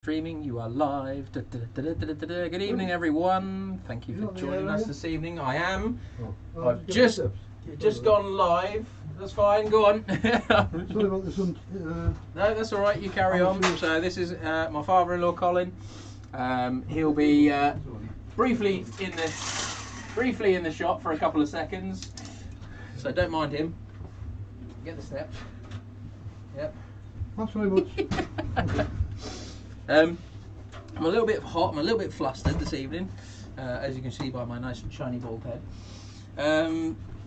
Streaming, you are live. Good evening, everyone. Thank you for joining us this evening. I am. I've just gone live. That's fine. Go on. Sorry about this one. No, that's all right. You carry on. So this is my father-in-law, Colin. He'll be briefly in the shot for a couple of seconds. So don't mind him. Get the steps. Yep. Thanks very much. I'm a little bit hot, I'm a little bit flustered this evening, as you can see by my nice shiny bald head.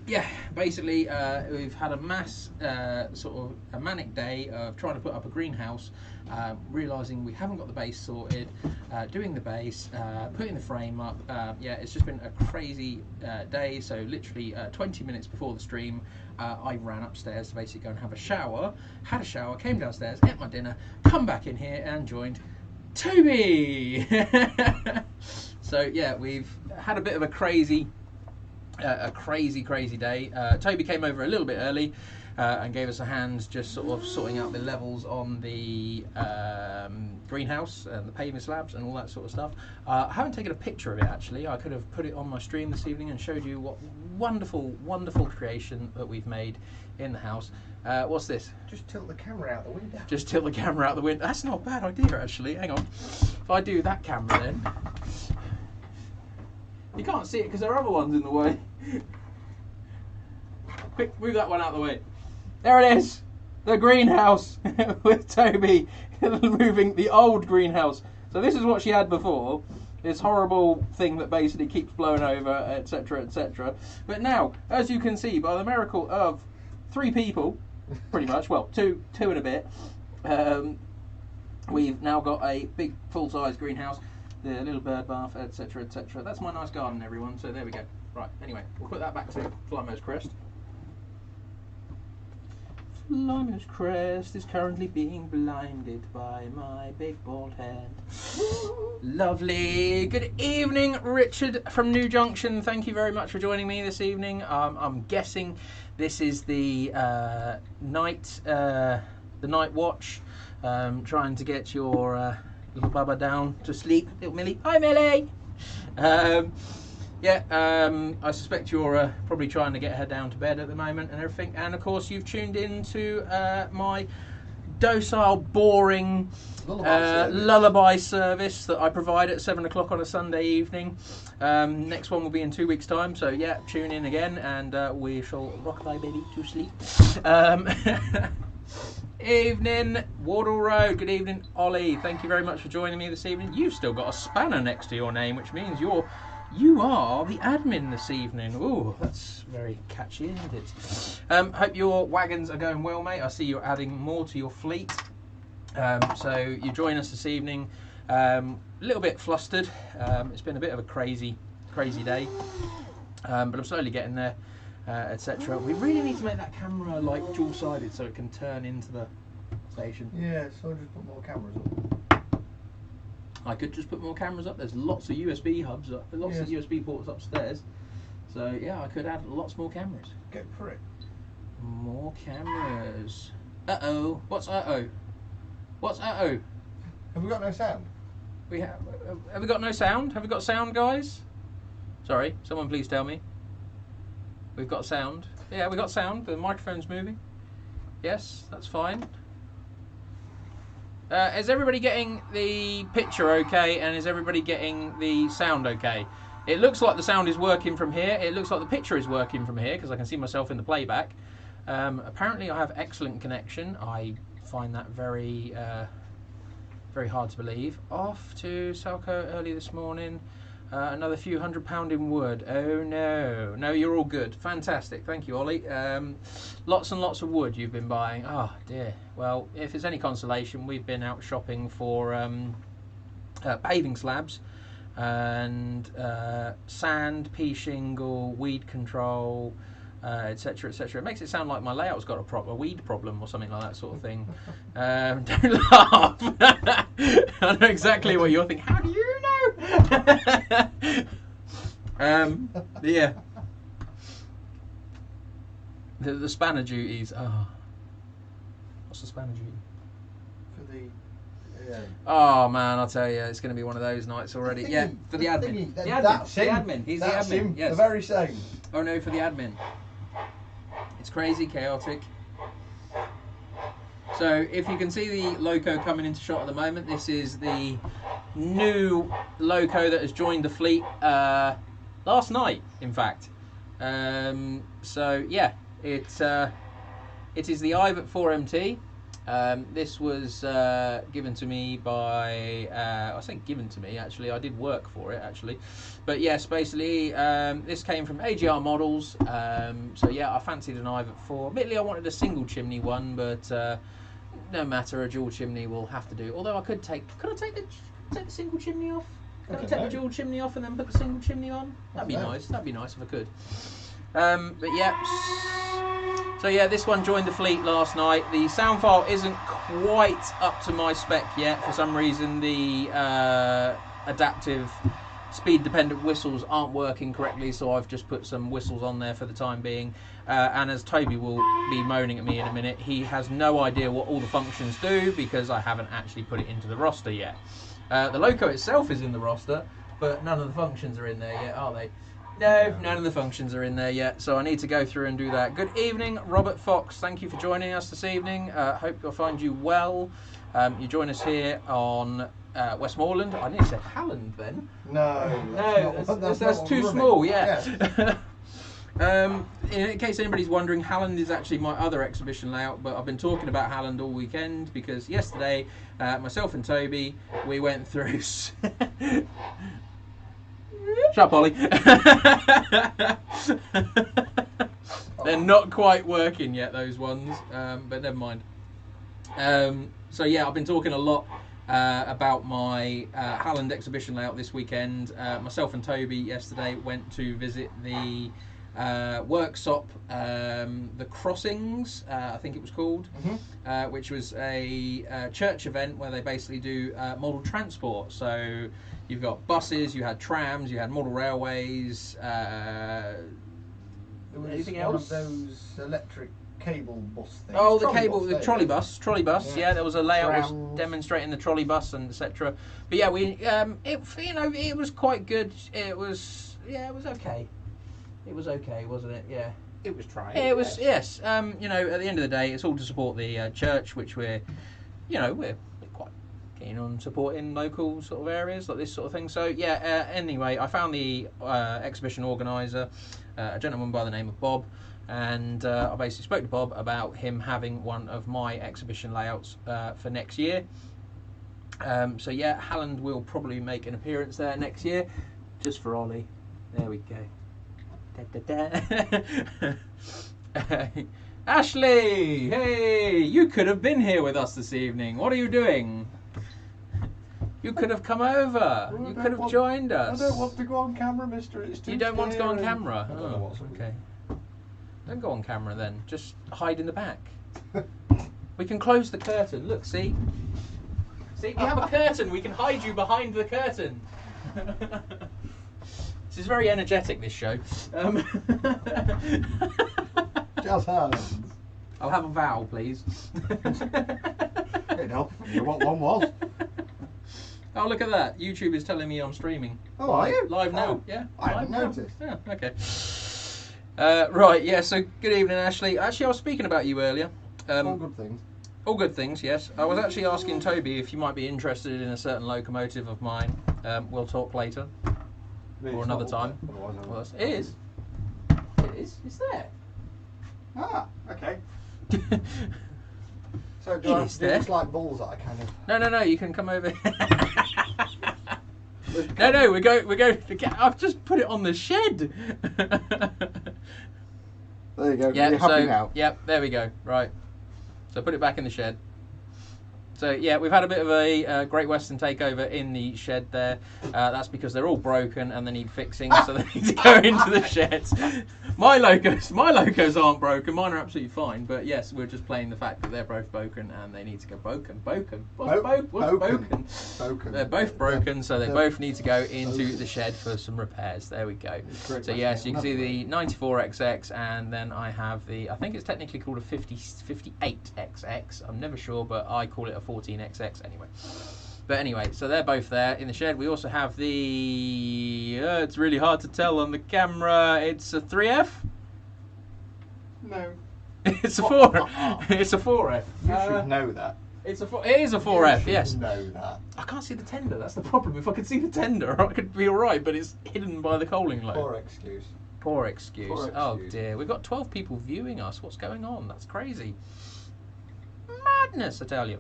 Yeah, basically we've had a manic day of trying to put up a greenhouse, realising we haven't got the base sorted, doing the base, putting the frame up. Yeah, it's just been a crazy day. So literally 20 minutes before the stream, I ran upstairs to basically go and have a shower, had a shower, came downstairs, ate my dinner, come back in here and joined Toby. So yeah, we've had a bit of a crazy day. Toby came over a little bit early and gave us a hand just sort of sorting out the levels on the greenhouse and the paving slabs and all that sort of stuff. I haven't taken a picture of it actually. I could have put it on my stream this evening and showed you what wonderful creation that we've made in the house. What's this? Just tilt the camera out the window. Just tilt the camera out the window. That's not a bad idea actually. Hang on. If I do that camera then. You can't see it because there are other ones in the way. Quick, move that one out of the way. There it is! The greenhouse with Toby moving the old greenhouse. So this is what she had before. This horrible thing that basically keeps blowing over, etc, etc. But now, as you can see, by the miracle of 3 people, pretty much, well, two and a bit, we've now got a big full-size greenhouse. The little bird bath, etc, etc. That's my nice garden, everyone. So there we go. Right, anyway, we'll put that back to Flymo's crest. Flymo's crest is currently being blinded by my big bald head. Lovely. Good evening, Richard from New Junction. Thank you very much for joining me this evening. I'm guessing this is the night watch, trying to get your little Bubba down to sleep. Little Millie. Hi, Millie. I suspect you're probably trying to get her down to bed at the moment and everything. And of course, you've tuned in to my docile, boring lullaby service that I provide at 7 o'clock on a Sunday evening. Next one will be in 2 weeks' time. So yeah, tune in again, and we shall rock thy baby to sleep. Evening, Wardle Road. Good evening, Ollie. Thank you very much for joining me this evening. You've still got a spanner next to your name, which means you are the admin this evening. Ooh, that's very catchy, isn't it? Hope your wagons are going well, mate. I see you're adding more to your fleet. So you join us this evening. A little bit flustered. It's been a bit of a crazy day, but I'm slowly getting there. Etc. We really need to make that camera like dual-sided so it can turn into the station. Yeah, so I'll just put more cameras up. I could just put more cameras up. There's lots of USB hubs, lots of USB ports upstairs. So yeah, I could add lots more cameras. Go for it. More cameras. Uh-oh. What's uh-oh? What's uh-oh? Have we got no sound? Have we got no sound? Have we got sound, guys? Sorry, someone please tell me. We've got sound. Yeah, we've got sound. The microphone's moving. Yes, that's fine. Is everybody getting the picture okay? And is everybody getting the sound okay? It looks like the sound is working from here. It looks like the picture is working from here because I can see myself in the playback. Apparently I have excellent connection. I find that very hard to believe. Off to Salco early this morning. Another few £100 in wood. Oh no. No, you're all good. Fantastic. Thank you, Ollie. Lots and lots of wood you've been buying. Oh dear. Well, if it's any consolation, we've been out shopping for paving slabs and sand, pea shingle, weed control, etc, etc. It makes it sound like my layout's got a weed problem or something like that sort of thing. Don't laugh. I know exactly what you're thinking. How do you know? Yeah. The spanner duties. Oh. What's the spanner duty? For the Yeah. Oh man, I'll tell you, it's going to be one of those nights already. Yeah, for the admin. The admin. That's The him. admin. He's the That's admin. him. Yes. The very same. Oh no, for the admin. It's crazy, chaotic. So if you can see the loco coming into shot at the moment, this is the new loco that has joined the fleet last night, in fact. So yeah, it is the IVET 4MT. This was given to me by, I think given to me actually, I did work for it actually. But yes, basically this came from AGR Models. So yeah, I fancied an IVET 4. Admittedly I wanted a single chimney one, but no matter, a dual chimney will have to do. Although I could I take the single chimney off? Could I take the dual chimney off and then put the single chimney on? That'd be nice. That'd be nice if I could. But yeah. So yeah, this one joined the fleet last night. The sound file isn't quite up to my spec yet. For some reason, the adaptive speed-dependent whistles aren't working correctly, so I've just put some whistles on there for the time being. And as Toby will be moaning at me in a minute, he has no idea what all the functions do because I haven't actually put it into the roster yet. The loco itself is in the roster, but none of the functions are in there yet, are they? No, none of the functions are in there yet, so I need to go through and do that. Good evening, Robert Fox. Thank you for joining us this evening. Hope you'll find you well. You join us here on Westmoreland. I nearly said Halland then. No, That's too small, yeah. In case anybody's wondering, Halland is actually my other exhibition layout, but I've been talking about Halland all weekend because yesterday, myself and Toby, we went through... Shut up, Ollie. They're not quite working yet, those ones, but never mind. So yeah, I've been talking a lot about my Halland exhibition layout this weekend. Myself and Toby yesterday went to visit the workshop, the Crossings, I think it was called, which was a church event where they basically do model transport. So you've got buses, you had trams, you had model railways. Anything else? One of those electric cable bus things. Oh, the trolley bus. Yeah, there was a layout Trams. was demonstrating the trolley bus and etc. But yeah, it was quite good. It was okay. It was okay, wasn't it? Yeah. It was trying. It was, yes. At the end of the day, it's all to support the church, which we're quite keen on supporting local sort of areas like this sort of thing. So yeah. Anyway, I found the exhibition organizer, a gentleman by the name of Bob, and I basically spoke to Bob about him having one of my exhibition layouts for next year. So yeah, Halland will probably make an appearance there next year, just for Ollie. There we go. Ashley, hey, you could have been here with us this evening. What are you doing? You could have come over. You could have joined us. I don't want to go on camera, mister. It's too You don't want to go on scary. camera? I don't know what's okay. Don't go on camera then. Just hide in the back. We can close the curtain. Look, see? See, we have a curtain. We can hide you behind the curtain. This is very energetic, this show. Just hands. I'll have a vowel, please. It'd help if I knew what one was. Oh, look at that. YouTube is telling me I'm streaming. Oh, are you? Live now. Oh, Yeah. I live hadn't now. noticed. Yeah, okay. Right, yeah, so good evening, Ashley. Actually, I was speaking about you earlier. All good things. All good things, yes. I was actually asking Toby if you might be interested in a certain locomotive of mine. We'll talk later. Or another time. Well, it is. It is. It's there. Ah, okay. So do I have to do this like balls that I kind of... No. You can come over. No. We go. I've just put it on the shed. There you go. Yeah. You're happy now. Yep. There we go. Right. So put it back in the shed. So yeah, we've had a bit of a Great Western takeover in the shed there. That's because they're all broken and they need fixing, so they need to go into the sheds. My locos aren't broken. Mine are absolutely fine. But yes, we're just playing the fact that they're both broken and they need to go broken. What's broken? They're both broken, so they both need to go into the shed for some repairs. There we go. So yes, you can see the 94XX, and then I have the, I think it's technically called a 58XX. I'm never sure, but I call it a 14XX anyway. But anyway, so they're both there in the shed. We also have the, it's really hard to tell on the camera, it's a 3F? No. It's a 4. It's a 4F. You should know that. It is a 4F, You should yes. know that. I can't see the tender, that's the problem. If I could see the tender, I could be alright, but it's hidden by the coaling load. Poor excuse. Poor excuse. Poor Oh excuse. dear, we've got 12 people viewing us. What's going on? That's crazy. Madness, I tell you.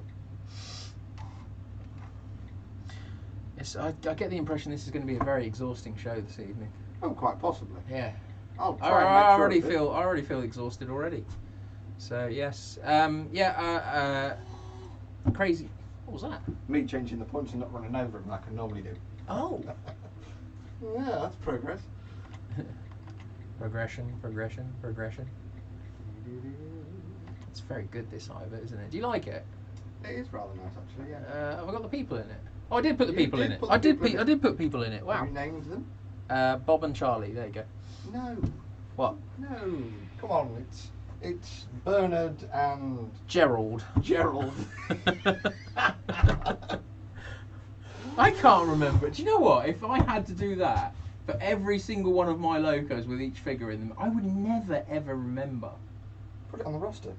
Yes, I get the impression this is going to be a very exhausting show this evening. Oh, quite possibly. Yeah. I'll try I and make already sure of it. already feel exhausted already. So yes, crazy. What was that? Me changing the points and not running over them like I normally do. Oh. Yeah, that's progress. Progression. It's very good, this either, isn't it? Do you like it? It is rather nice, actually. Yeah. Have I got the people in it? Oh, I did put the You people did in it. put the I did. people in I did put people in it. Wow. Have you named them? Bob and Charlie. There you go. No. What? No. Come on. It's Bernard and Gerald. Gerald. I can't remember. Do you know what? If I had to do that for every single one of my locos with each figure in them, I would never ever remember. Put it on the roster.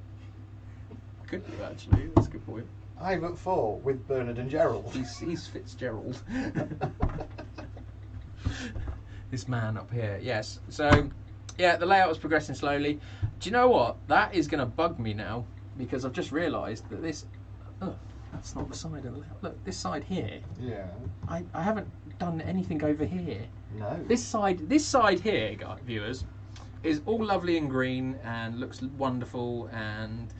Could do actually. That's a good point. I'm at 4 with Bernard and Gerald. He's Fitzgerald. This man up here. Yes. So, yeah, the layout is progressing slowly. Do you know what? That is going to bug me now because I've just realised that this. Oh, that's not the side of the layout. Look, this side here. Yeah. I haven't done anything over here. No. This side here, guys, viewers, is all lovely and green and looks wonderful and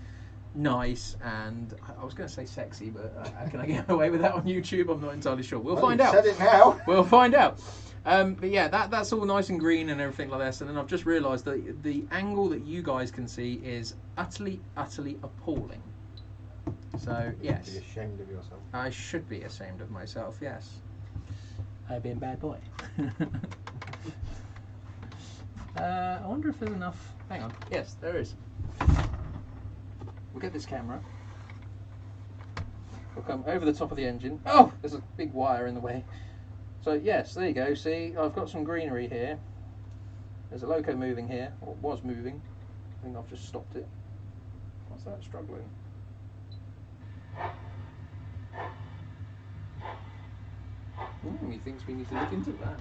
nice and I was going to say sexy, but can I get away with that on YouTube? I'm not entirely sure. We'll find out. Said it now. We'll find out. But yeah, that's all nice and green and everything like this. And then I've just realised that the angle that you guys can see is utterly appalling. So yes, Be ashamed of yourself. I should be ashamed of myself. Yes, I've been a bad boy. I wonder if there's enough. Hang on. Yes, there is. We'll get this camera. We'll come over the top of the engine. Oh, there's a big wire in the way. So yes, there you go. See, I've got some greenery here. There's a loco moving here, or was moving. I think I've just stopped it. What's that struggling? He thinks we need to look into that.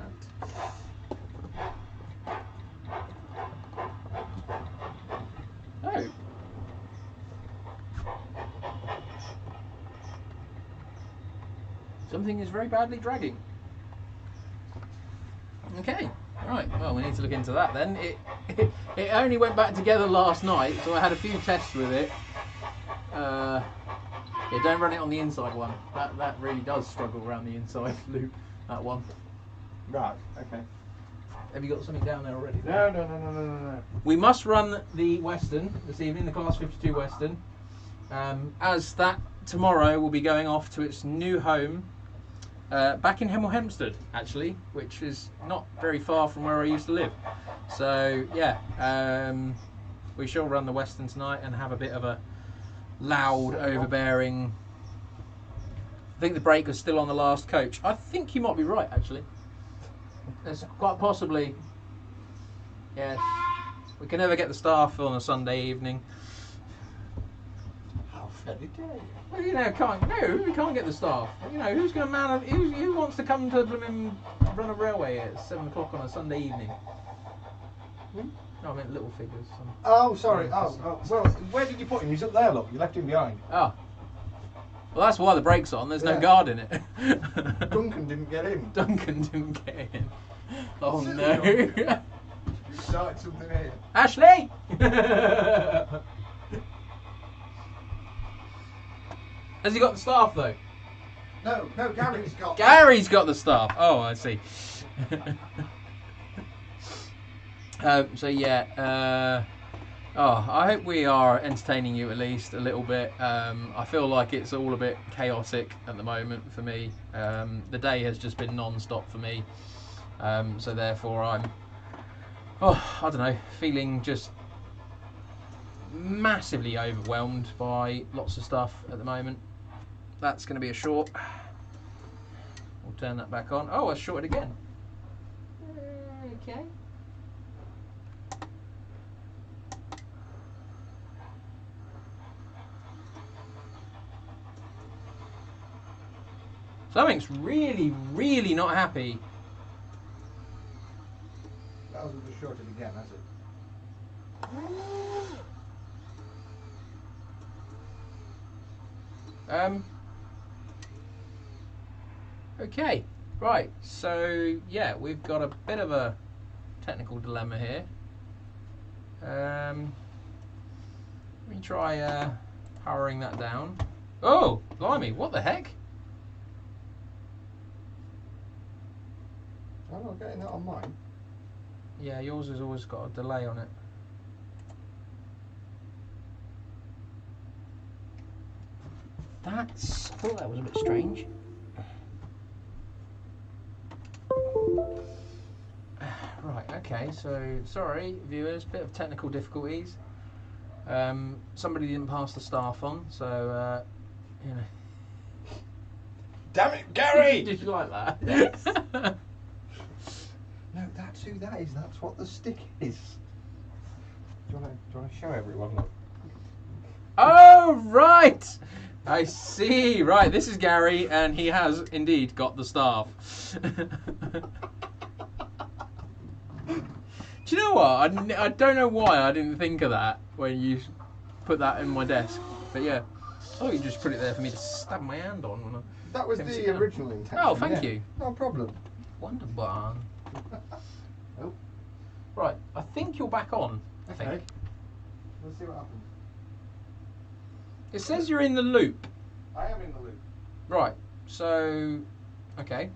Oh. Something is very badly dragging. Okay, right, well we need to look into that then. It only went back together last night, so I had a few tests with it. Yeah, don't run it on the inside one. That really does struggle around the inside loop, that one. Right, okay. Have you got something down there already? No. We must run the Western this evening, the Class 52 Western, as that tomorrow will be going off to its new home back in Hemel Hempstead, actually, which is not very far from where I used to live. So, yeah, we shall run the Western tonight and have a bit of a loud, overbearing... I think the brake was still on the last coach. I think you might be right, actually. There's quite possibly... Yes. We can never get the staff on a Sunday evening. How very dare you? Well, you know, we can't get the staff. You know, who's going to man? Who wants to come to blooming run a railway at 7 o'clock on a Sunday evening? No, I meant little figures. Oh, sorry. Oh, well, where did you put him? He's up there, look. You left him behind. Oh. Well, that's why the brake's on. There's no Yeah. guard in it. Duncan didn't get in. Duncan didn't get in. Oh Silly no. You started something here. Ashley! Has he got the staff though? No, Gary's got. Gary's got the staff. Oh, I see. So yeah, oh, I hope we are entertaining you at least a little bit. I feel like it's all a bit chaotic at the moment for me. The day has just been non-stop for me. So therefore I don't know, feeling just massively overwhelmed by lots of stuff at the moment. That's going to be a short. We'll turn that back on. Oh, I shorted again. Okay. Something's really, really not happy. That wasn't just shorted again, has it? Okay, right, so yeah, we've got a bit of a technical dilemma here. Let me try powering that down. Oh, blimey, what the heck? I'm not getting that on mine. Yeah, yours has always got a delay on it. I thought that was a bit strange. Right, okay, so sorry viewers, bit of technical difficulties. Somebody didn't pass the staff on, so you know. Damn it, Gary! Did you like that? Yes. No, that's who that is. That's what the stick is. Do you want to show everyone? Look? Oh, right! I see. Right, this is Gary, and he has indeed got the staff. Do you know what? I don't know why I didn't think of that when you put that in my desk. But yeah, oh, you just put it there for me to stab my hand on when I. That was the original intention. Oh, thank you. No problem. Wonderbar. Oh. Right, I think you're back on. I think. Let's see what happens. It says you're in the loop. I am in the loop. Right, so okay.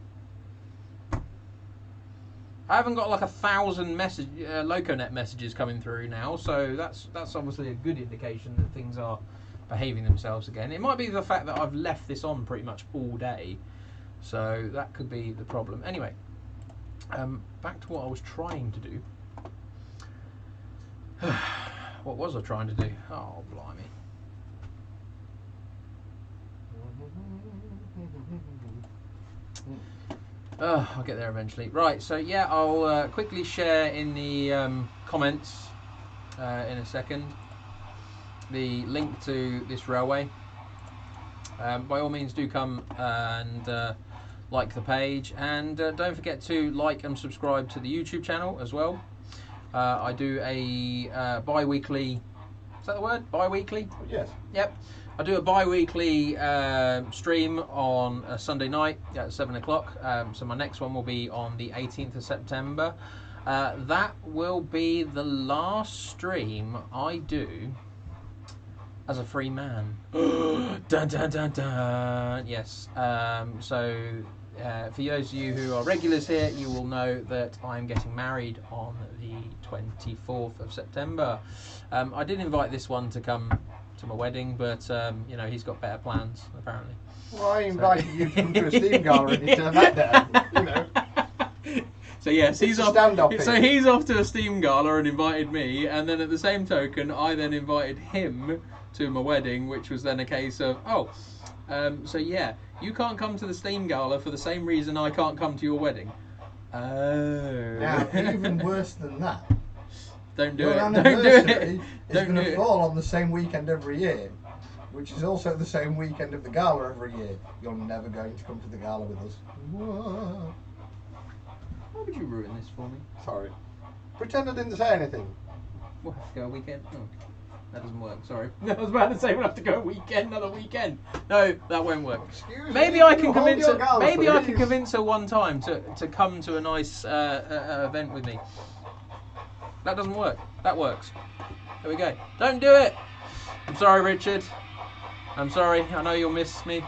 I haven't got like 1,000 message LocoNet messages coming through now, so that's obviously a good indication that things are behaving themselves again. It might be the fact that I've left this on pretty much all day, so that could be the problem. Anyway, back to what I was trying to do. What was I trying to do? Oh, blimey. I'll get there eventually. Right, so yeah, I'll quickly share in the comments in a second the link to this railway. By all means, do come and like the page, and don't forget to like and subscribe to the YouTube channel as well. I do a bi-weekly, is that the word? Bi-weekly? Yes. Yep. I do a bi-weekly stream on a Sunday night at 7 o'clock. So my next one will be on the 18th of September. That will be the last stream I do as a free man. Dun dun dun dun. Yes. So for those of you who are regulars here, you will know that I'm getting married on the 24th of September. I did invite this one to come to my wedding, but you know, he's got better plans apparently. Well, I invited you to come to a steam gala and you turned that down. You know. So yes, he's off. So here. he's off to a steam gala and invited me, and then at the same token, I then invited him to my wedding, which was then a case of so yeah, you can't come to the steam gala for the same reason I can't come to your wedding. Oh. Now, even worse than that. Don't do Your it. anniversary Don't do it. is Don't going do to it. fall on the same weekend every year, which is also the same weekend of the gala every year. You're never going to come to the gala with us. Whoa. Why would you ruin this for me? Sorry. Pretend I didn't say anything. We'll have to go a weekend. Oh, that doesn't work. Sorry. I was about to say we'll have to go a weekend, another weekend. No, that won't work. Excuse Maybe me, I can can you hold convince your her. gala, Maybe I please? can convince her one time to come to a nice event with me. That doesn't work. That works. There we go. Don't do it. I'm sorry, Richard. I'm sorry. I know you'll miss me,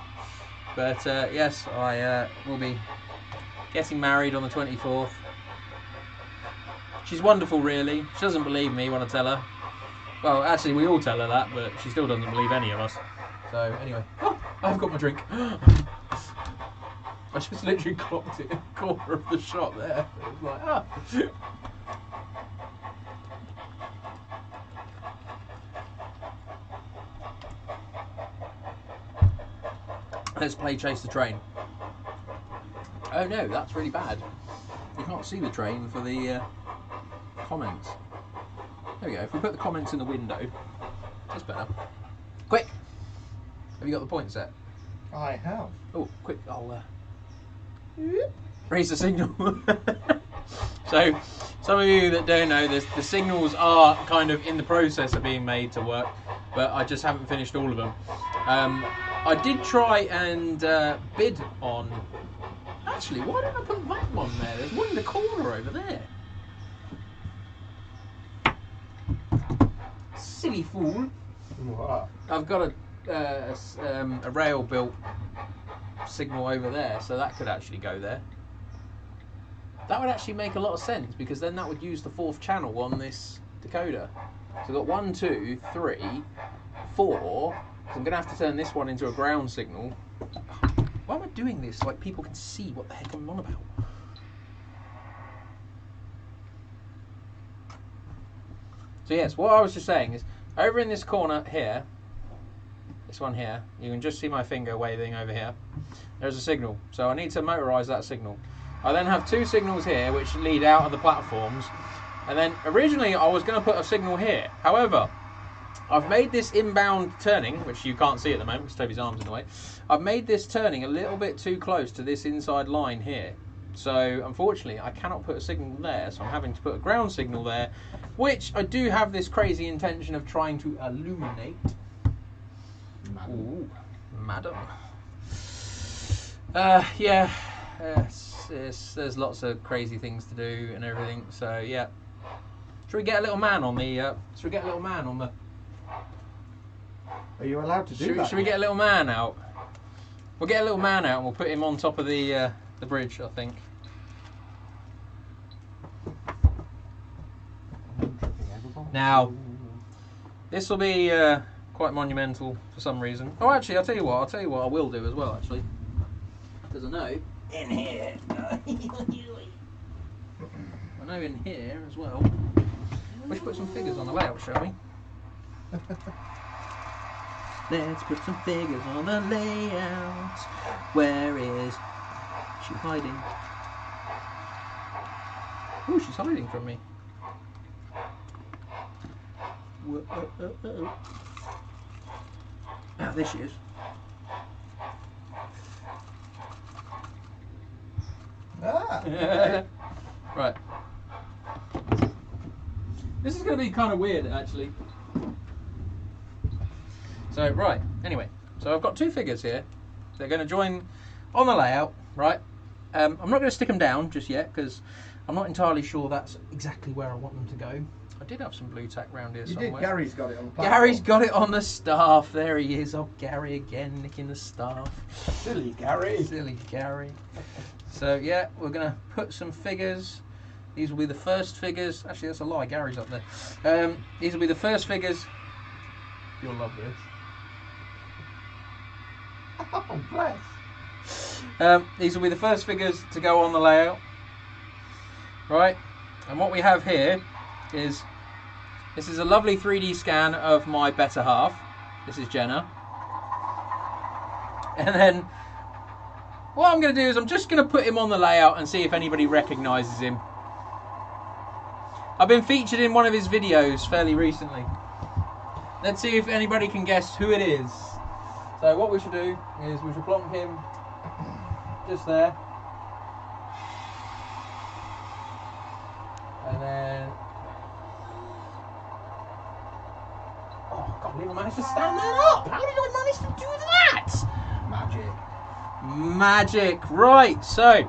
but yes, I will be getting married on the 24th. She's wonderful, really. She doesn't believe me when I tell her. Well, actually, we all tell her that, but she still doesn't believe any of us. So, anyway. Oh, I've got my drink. I just literally clocked it in the corner of the shot there. It was like, ah. Let's play Chase the Train. Oh no, that's really bad. You can't see the train for the comments. There we go. If we put the comments in the window, that's better. Quick! Have you got the point set? I have. Oh, quick! I'll raise the signal. So, some of you that don't know this, the signals are kind of in the process of being made to work, but I just haven't finished all of them. I did try and bid on. Actually, why didn't I put that one there? There's one in the corner over there. Silly fool. What? I've got a rail built signal over there, so that could actually go there. That would actually make a lot of sense, because then that would use the 4th channel on this decoder. So I've got 1, 2, 3, 4. So I'm going to have to turn this one into a ground signal. Why am I doing this? Like, people can see what the heck I'm on about. So yes, what I was just saying is, over in this corner here, this one here, you can just see my finger waving over here. There's a signal. So I need to motorise that signal. I then have 2 signals here which lead out of the platforms. And then originally I was going to put a signal here. However, I've made this inbound turning, which you can't see at the moment because Toby's arm's in the way. I've made this turning a little bit too close to this inside line here. So unfortunately I cannot put a signal there, so I'm having to put a ground signal there, which I do have this crazy intention of trying to illuminate. Madam. Ooh, madam. Yeah, there's lots of crazy things to do and everything. So yeah, should we get a little man on the? Should we get a little man on the? Are you allowed to do that? Should we get a little man out? We'll get a little man out and we'll put him on top of the bridge, I think. Now, this will be quite monumental for some reason. Oh, actually, I'll tell you what I will do as well, actually. Because I know in here, I know in here as well. We should put some figures on the layout, shall we? Let's put some figures on the layout. Where is she hiding? Oh, she's hiding from me. Ah, there she is. Ah. Right. This is going to be kind of weird, actually. So, right, anyway. So I've got 2 figures here. They're going to join on the layout, right? I'm not going to stick them down just yet, because I'm not entirely sure that's exactly where I want them to go. I did have some blue tack round here somewhere. You did. Gary's got it on the platform. Gary's got it on the staff. There he is. Oh, Gary again, nicking the staff. Silly Gary. Silly Gary. So, yeah, we're going to put some figures. These will be the first figures. Actually, that's a lie. Gary's up there. These will be the first figures. You'll love this. Oh, bless. These will be the first figures to go on the layout. Right? And what we have here is, this is a lovely 3D scan of my better half. This is Jenna. And then what I'm going to do is I'm just going to put him on the layout and see if anybody recognises him. I've been featured in one of his videos fairly recently. Let's see if anybody can guess who it is. So what we should do is we should plonk him just there. And then... Oh, I can't believe I managed to stand that up! How did I manage to do that? Magic. Magic. Right, so...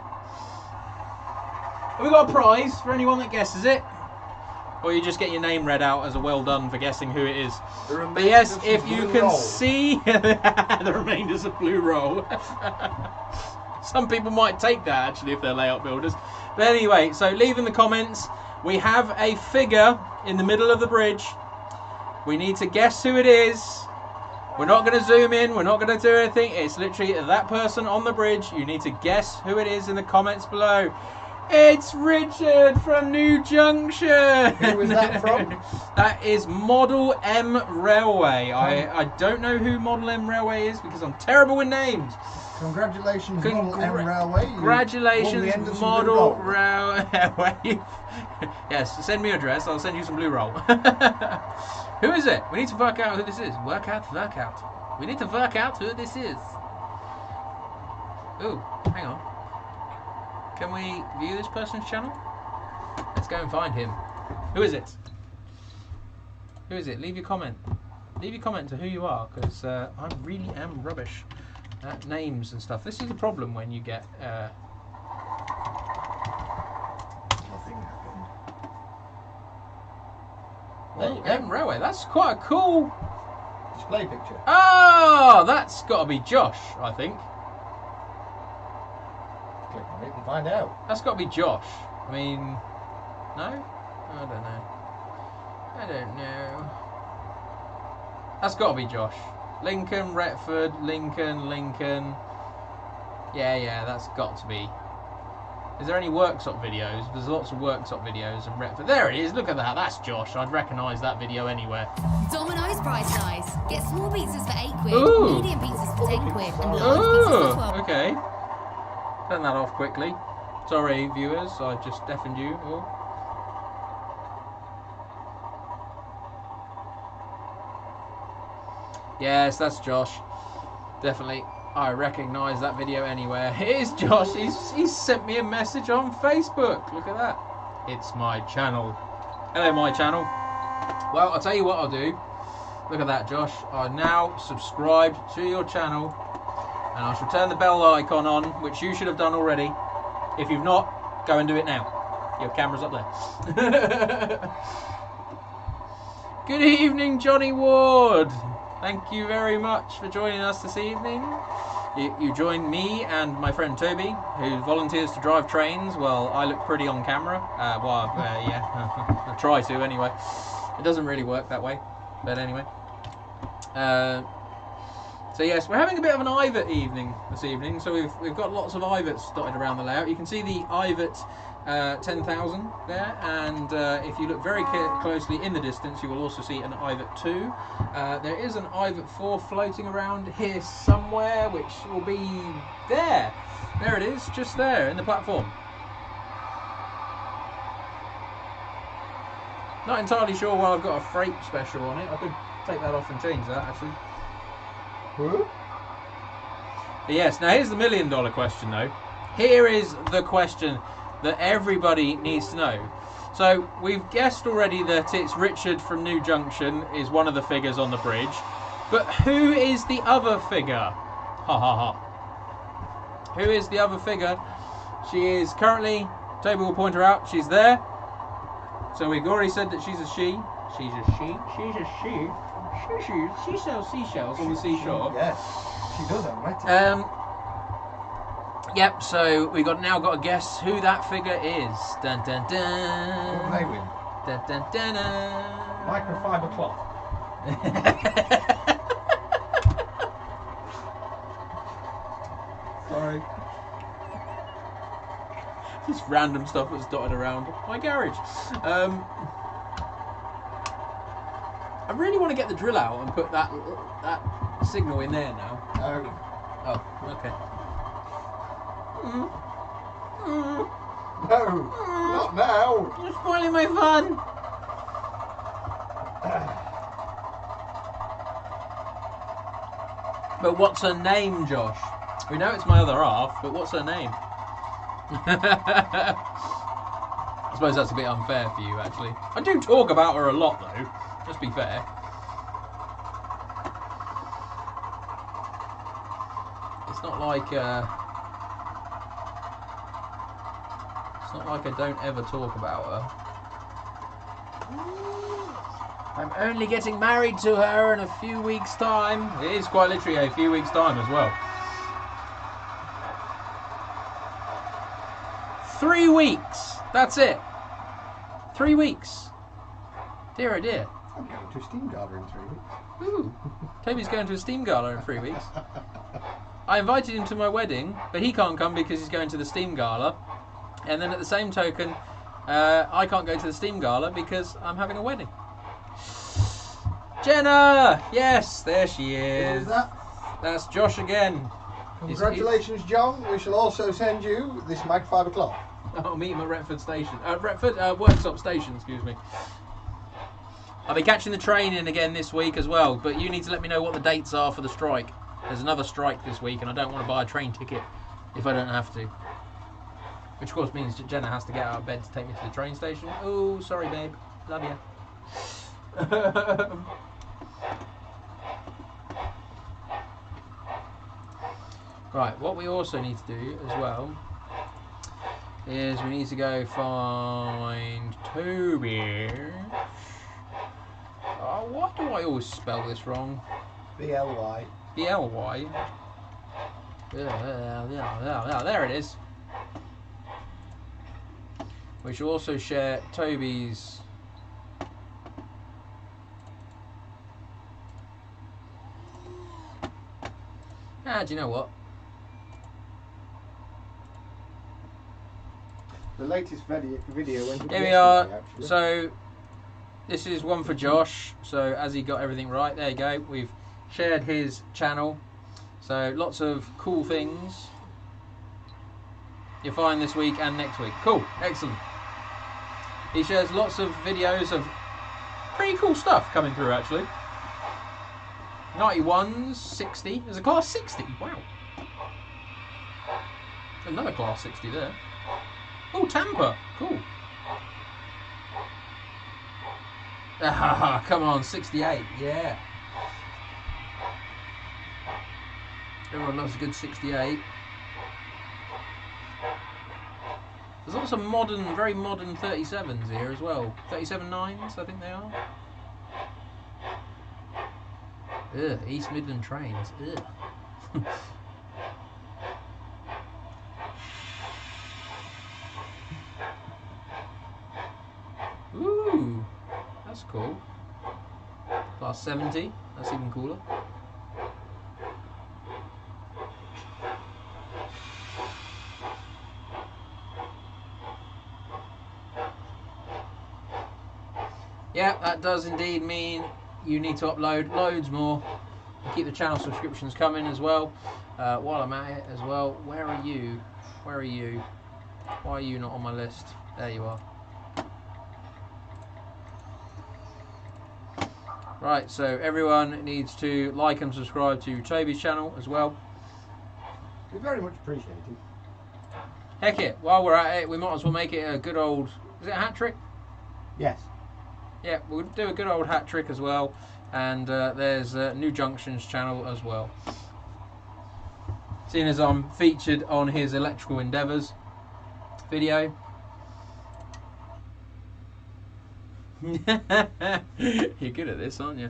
have we got a prize for anyone that guesses it? Or you just get your name read out as a well done for guessing who it is. But yes, if you can see the remainders of blue roll. Some people might take that actually if they're layout builders. But anyway, so leave in the comments We have a figure in the middle of the bridge. We need to guess who it is. We're not going to zoom in. We're not going to do anything. It's literally that person on the bridge. You need to guess who it is in the comments below. It's Richard from New Junction. Who was that from? That is Model M Railway. I don't know who Model M Railway is because I'm terrible with names. Congratulations, Model M Railway. Congratulations, Model Railway. Yes, send me your address. I'll send you some blue roll. Who is it? We need to work out who this is. Work out. We need to work out who this is. Ooh, hang on. Can we view this person's channel? Let's go and find him. Who is it? Who is it? Leave your comment. Leave your comment to who you are, because I really am rubbish at names and stuff. This is the problem when you get... Nothing happened. M Railway. That's quite a cool... Display picture. Oh, that's got to be Josh, I think. Click on it and find out. That's got to be Josh. I mean, no? I don't know. That's got to be Josh. Lincoln, Retford, Lincoln. Yeah, that's got to be. Is there any workshop videos? There's lots of workshop videos of Retford. There it is. Look at that. That's Josh. I'd recognise that video anywhere. Domino's price guys. Get small pizzas for £8, Ooh. medium pizzas for £10, and large pizzas for 12. Okay. Turn that off quickly. Sorry, viewers. I just deafened you. Oh. Yes, that's Josh. Definitely. I recognise that video anywhere. It is Josh. He's sent me a message on Facebook. Look at that. It's my channel. Hello, my channel. Well, I'll tell you what I'll do. Look at that, Josh. I now subscribed to your channel, and I shall turn the bell icon on, which you should have done already. If you've not, go and do it now. Your camera's up there. Good evening, Johnny Ward. Thank you very much for joining us this evening. You joined me and my friend Toby, who volunteers to drive trains. Well, I look pretty on camera. Yeah, I try to anyway. It doesn't really work that way, but anyway. So yes, we're having a bit of an Ivet evening this evening. So we've got lots of Ivets dotted around the layout. You can see the Ivet 10,000 there, and if you look very closely in the distance, you will also see an Ivet 2. There is an Ivet 4 floating around here somewhere, which will be there. There it is, just there in the platform. Not entirely sure why I've got a freight special on it. I could take that off and change that actually. Who? But yes, now here's the $1 million question though. Here is the question that everybody needs to know. So we've guessed already that it's Richard from New Junction is one of the figures on the bridge. But who is the other figure? Ha ha ha. Who is the other figure? She is currently, Toby will point her out, she's there. So we've already said that she's a she. She's a she. She's a she. She sells seashells on the seashore. Yes, she does have metal. Yep, so we now got to guess who that figure is. Dun dun dun. What do they win? Dun dun dun dun. Microfiber cloth. Sorry. Just random stuff that's dotted around my garage. I really want to get the drill out and put that signal in there now. Oh, okay. No, not now. You're spoiling my fun. But what's her name, Josh? We know it's my other half, but what's her name? I suppose that's a bit unfair for you, actually. I do talk about her a lot, though. Just be fair. It's not like I don't ever talk about her. I'm only getting married to her in a few weeks' time. It is quite literally a few weeks' time as well. 3 weeks. That's it. 3 weeks. Dear oh dear. I'm going to a steam gala in 3 weeks. Ooh. Toby's going to a steam gala in 3 weeks. I invited him to my wedding, but he can't come because he's going to the steam gala. And then at the same token, I can't go to the steam gala because I'm having a wedding. Jenna! Yes, there she is. Who's that? That's Josh again. Congratulations, John. We shall also send you this mag 5 o'clock. I'll meet him at Retford Station. Worksop Station, excuse me. I'll be catching the train in again this week as well, but you need to let me know what the dates are for the strike. There's another strike this week, and I don't want to buy a train ticket if I don't have to. Which, of course, means that Jenna has to get out of bed to take me to the train station. Oh, sorry, babe. Love you. Right, what we also need to do as well is we need to go find Toby. Oh, why do I always spell this wrong? BLY. B-L-Y. Yeah, there it is. We shall also share Toby's do you know what? The latest video went up Here we yesterday, are. actually. So this is one for Josh. So as he got everything right, there you go. We've shared his channel. So lots of cool things you'll find this week and next week. Cool, excellent. He shares lots of videos of pretty cool stuff coming through actually. 91s, 60. There's a class 60. Wow. Another class 60 there. Oh, Tampa. Cool. Ah, come on, 68. Yeah. Everyone loves a good 68. There's also modern, very modern 37s here as well. 37.9s, I think they are. Ugh, East Midland trains. Ugh. Ooh, that's cool. Class 70, that's even cooler. Yeah, that does indeed mean you need to upload loads more and keep the channel subscriptions coming as well. While I'm at it as well, where are you? Where are you? Why are you not on my list? There you are. Right, so everyone needs to like and subscribe to Toby's channel as well. We very much appreciate it. Heck it, while we're at it, we might as well make it a good old... Is it a hat trick? Yes. Yeah, we'll do a good old hat trick as well. And there's New Junction's channel as well. Seeing as I'm featured on his electrical endeavours video. You're good at this, aren't you?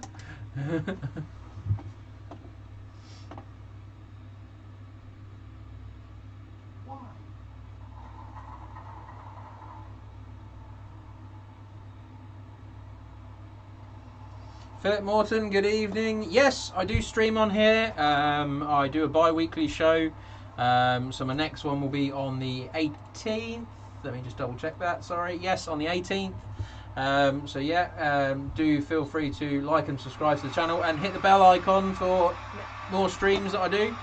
Philip Morton, good evening. Yes, I do stream on here. I do a bi-weekly show. So my next one will be on the 18th. Let me just double check that, sorry. Yes, on the 18th. So yeah, do feel free to like and subscribe to the channel and hit the bell icon for more streams that I do.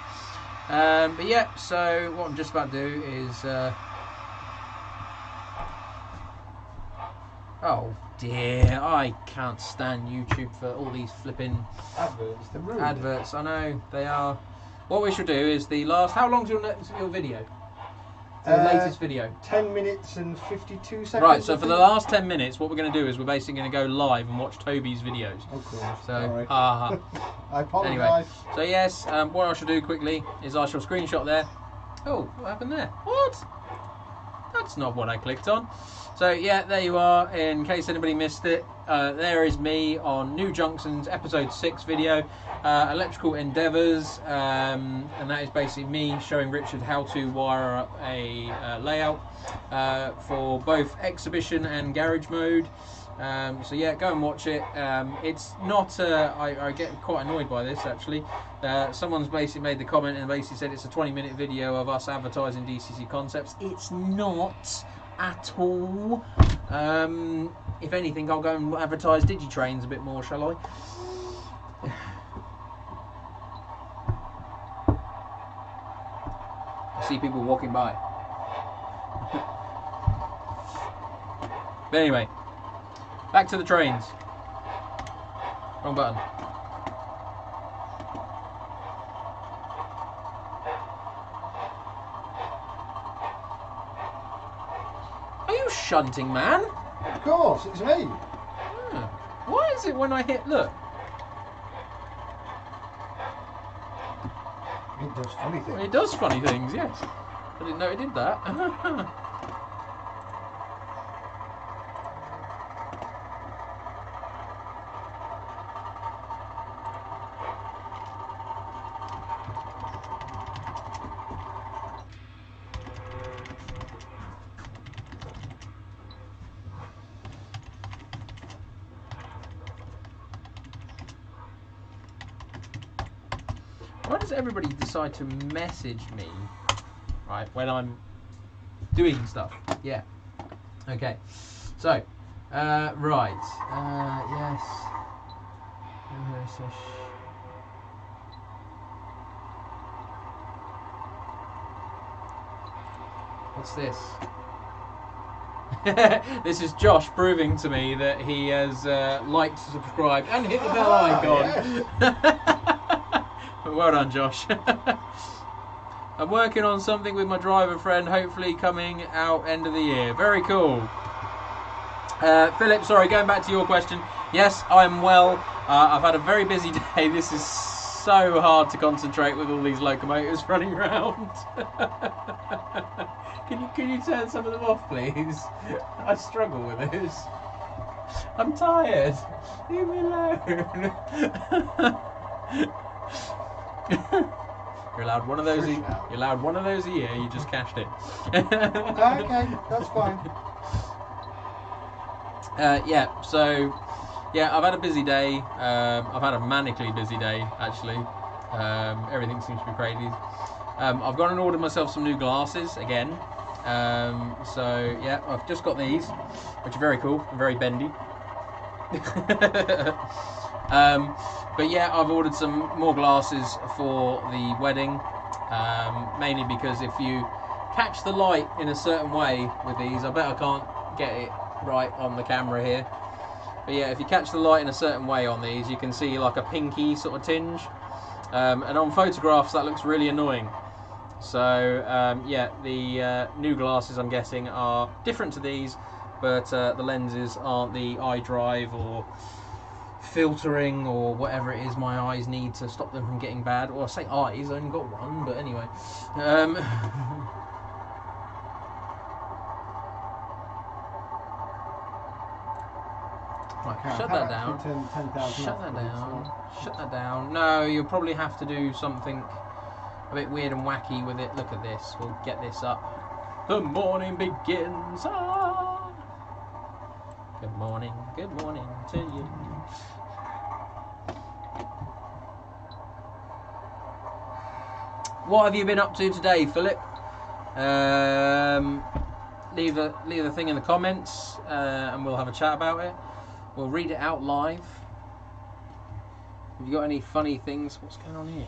But yeah, so what I'm just about to do is... Oh dear, I can't stand YouTube for all these flipping Adverts. They're ruined. adverts. I know, they are. What we should do is the last... How long's your video? The latest video? 10 minutes and 52 seconds. Right, so for the last 10 minutes, what we're going to do is we're basically going to go live and watch Toby's videos. Of course. So, Alright. I apologise. Anyway, so yes, what I shall do quickly is I shall screenshot there. Oh, what happened there? What? That's not what I clicked on. So yeah, there you are. In case anybody missed it, there is me on New Junctions episode 6 video, electrical endeavours, and that is basically me showing Richard how to wire up a layout for both exhibition and garage mode. So yeah, go and watch it. It's not, I get quite annoyed by this actually. Someone's basically made the comment and basically said it's a 20-minute video of us advertising DCC Concepts. It's not at all. If anything, I'll go and advertise Digitrains a bit more, shall I? I see people walking by. But anyway, back to the trains. Wrong button. Are you shunting, man? Of course, it's me. Why is it when I hit look? It does funny things. It does funny things, yes. I didn't know it did that. Why does everybody decide to message me, right, when I'm doing stuff? Yeah. Okay. So, right. Yes. What's this? This is Josh proving to me that he has liked, subscribed, and hit the bell icon. Yes. Well done, Josh. I'm working on something with my driver friend, hopefully coming out end of the year. Very cool. Philip, sorry, going back to your question. Yes, I'm well. I've had a very busy day. This is so hard to concentrate with all these locomotives running around. Can you turn some of them off, please? I struggle with this. I'm tired. Leave me alone. You're allowed one of those. You're allowed one of those a year. You just cashed it. Okay, that's fine. Yeah. So, yeah, I've had a busy day. I've had a manically busy day actually. Everything seems to be crazy. I've gone and ordered myself some new glasses again. So yeah, I've just got these, which are very cool and very bendy. But yeah, I've ordered some more glasses for the wedding, mainly because if you catch the light in a certain way with these, I bet I can't get it right on the camera here, but yeah, if you catch the light in a certain way on these, you can see like a pinky sort of tinge, and on photographs that looks really annoying. So yeah, the new glasses, I'm guessing, are different to these, but the lenses aren't the iDrive or filtering or whatever it is my eyes need to stop them from getting bad. Or I say eyes, I only got one, but anyway. Right, shut that down. Shut that down. Shut that down. No, you'll probably have to do something a bit weird and wacky with it. Look at this. We'll get this up. The morning begins. Ah. Good morning to you. What have you been up to today, Philip? Leave a thing in the comments, and we'll have a chat about it. We'll read it out live. Have you got any funny things? What's going on here?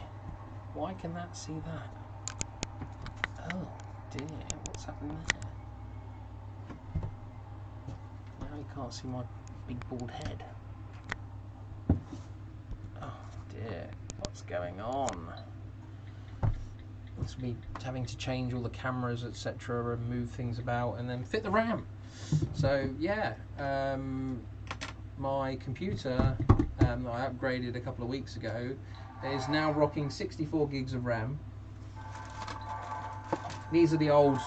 Why can that see that? Oh dear, what's happened there? Now you can't see my big bald head. Oh dear, what's going on? It's me having to change all the cameras, etc., and move things about, and then fit the RAM. So yeah, my computer that I upgraded a couple of weeks ago is now rocking 64 gigs of RAM. These are the old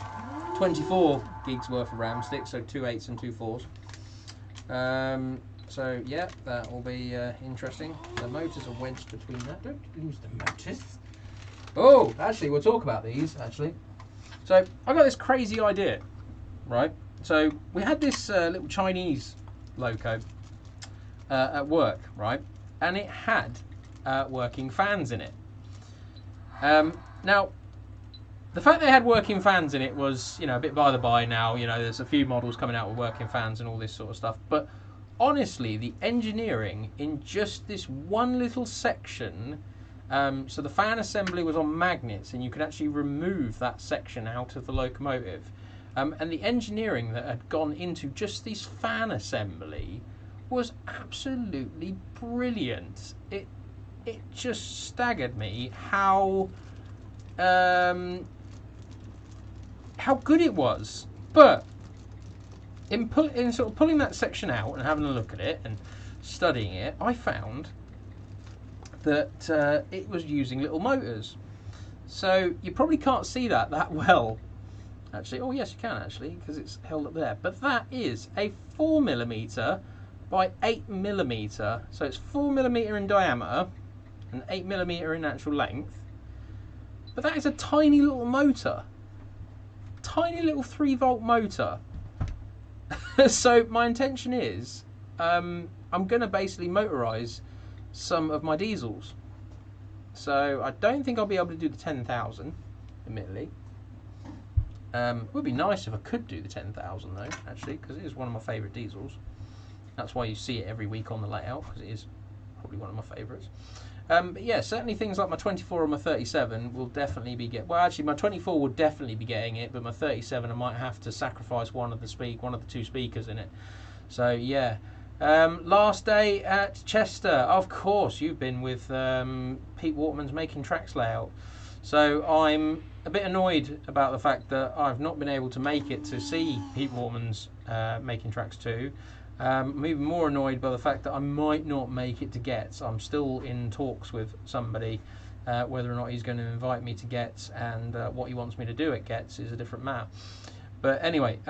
24 gigs worth of RAM sticks, so 2 8s and 2 4s. So yeah, that will be interesting. The motors are wedged between that. Don't lose the motors. Oh, actually, we'll talk about these. Actually, so I got this crazy idea, right? So we had this little Chinese loco at work, right? And it had working fans in it. Now, the fact they had working fans in it was, a bit by the by now. There's a few models coming out with working fans and all this sort of stuff. But honestly, the engineering in just this one little section, so the fan assembly was on magnets and you could actually remove that section out of the locomotive. And the engineering that had gone into just this fan assembly was absolutely brilliant. It just staggered me how good it was. But in sort of pulling that section out and having a look at it and studying it, I found that it was using little motors. So you probably can't see that well. Actually, oh yes, you can actually, because it's held up there. But that is a 4mm by 8mm. So it's 4mm in diameter and 8mm in actual length. But that is a tiny little motor. Tiny little 3-volt motor. So my intention is, I'm going to basically motorise some of my diesels. So I don't think I'll be able to do the 10,000, admittedly. It would be nice if I could do the 10,000 though, actually, because it is one of my favourite diesels. That's why you see it every week on the layout, because it is probably one of my favourites. But yeah, certainly things like my 24 or my 37 will definitely be well, actually my 24 will definitely be getting it, but my 37 I might have to sacrifice one of the two speakers in it. So yeah. Last day at Chester. Of course, you've been with Pete Waterman's Making Tracks layout. So I'm a bit annoyed about the fact that I've not been able to make it to see Pete Waterman's Making Tracks 2. I'm even more annoyed by the fact that I might not make it to Getz. I'm still in talks with somebody whether or not he's going to invite me to Getz, and what he wants me to do at Getz is a different matter. But anyway,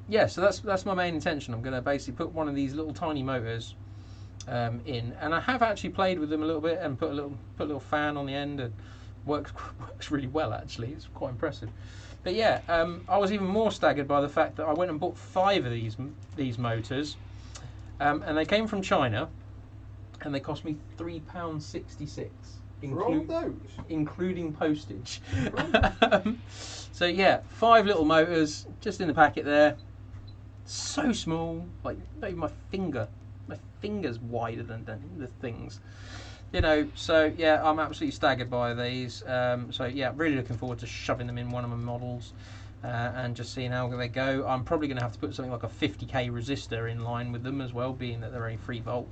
yeah, so that's my main intention. I'm going to basically put one of these little tiny motors in, and I have actually played with them a little bit and put a little fan on the end, and works really well actually. It's quite impressive. But yeah, I was even more staggered by the fact that I went and bought 5 of these motors, and they came from China, and they cost me £3.66, including postage. So yeah, 5 little motors just in the packet there. So small, like not even my finger's wider than the things. So yeah, I'm absolutely staggered by these. So yeah, really looking forward to shoving them in one of my models and just seeing how they go. I'm probably going to have to put something like a 50k resistor in line with them as well, being that they're only 3 volt,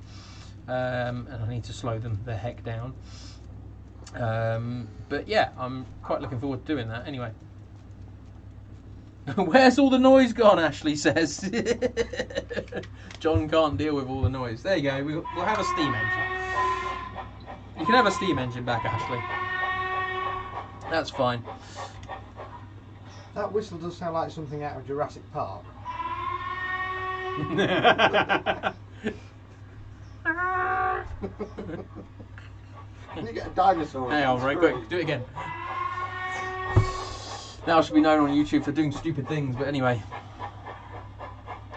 and I need to slow them the heck down. But yeah, I'm quite looking forward to doing that. Anyway, where's all the noise gone? Ashley says. John can't deal with all the noise. There you go. We'll have a steam engine. You can have a steam engine back, Ashley. That's fine. That whistle does sound like something out of Jurassic Park. Can you get a dinosaur? Hang on, right quick. Do it again. Now I should be known on YouTube for doing stupid things, but anyway.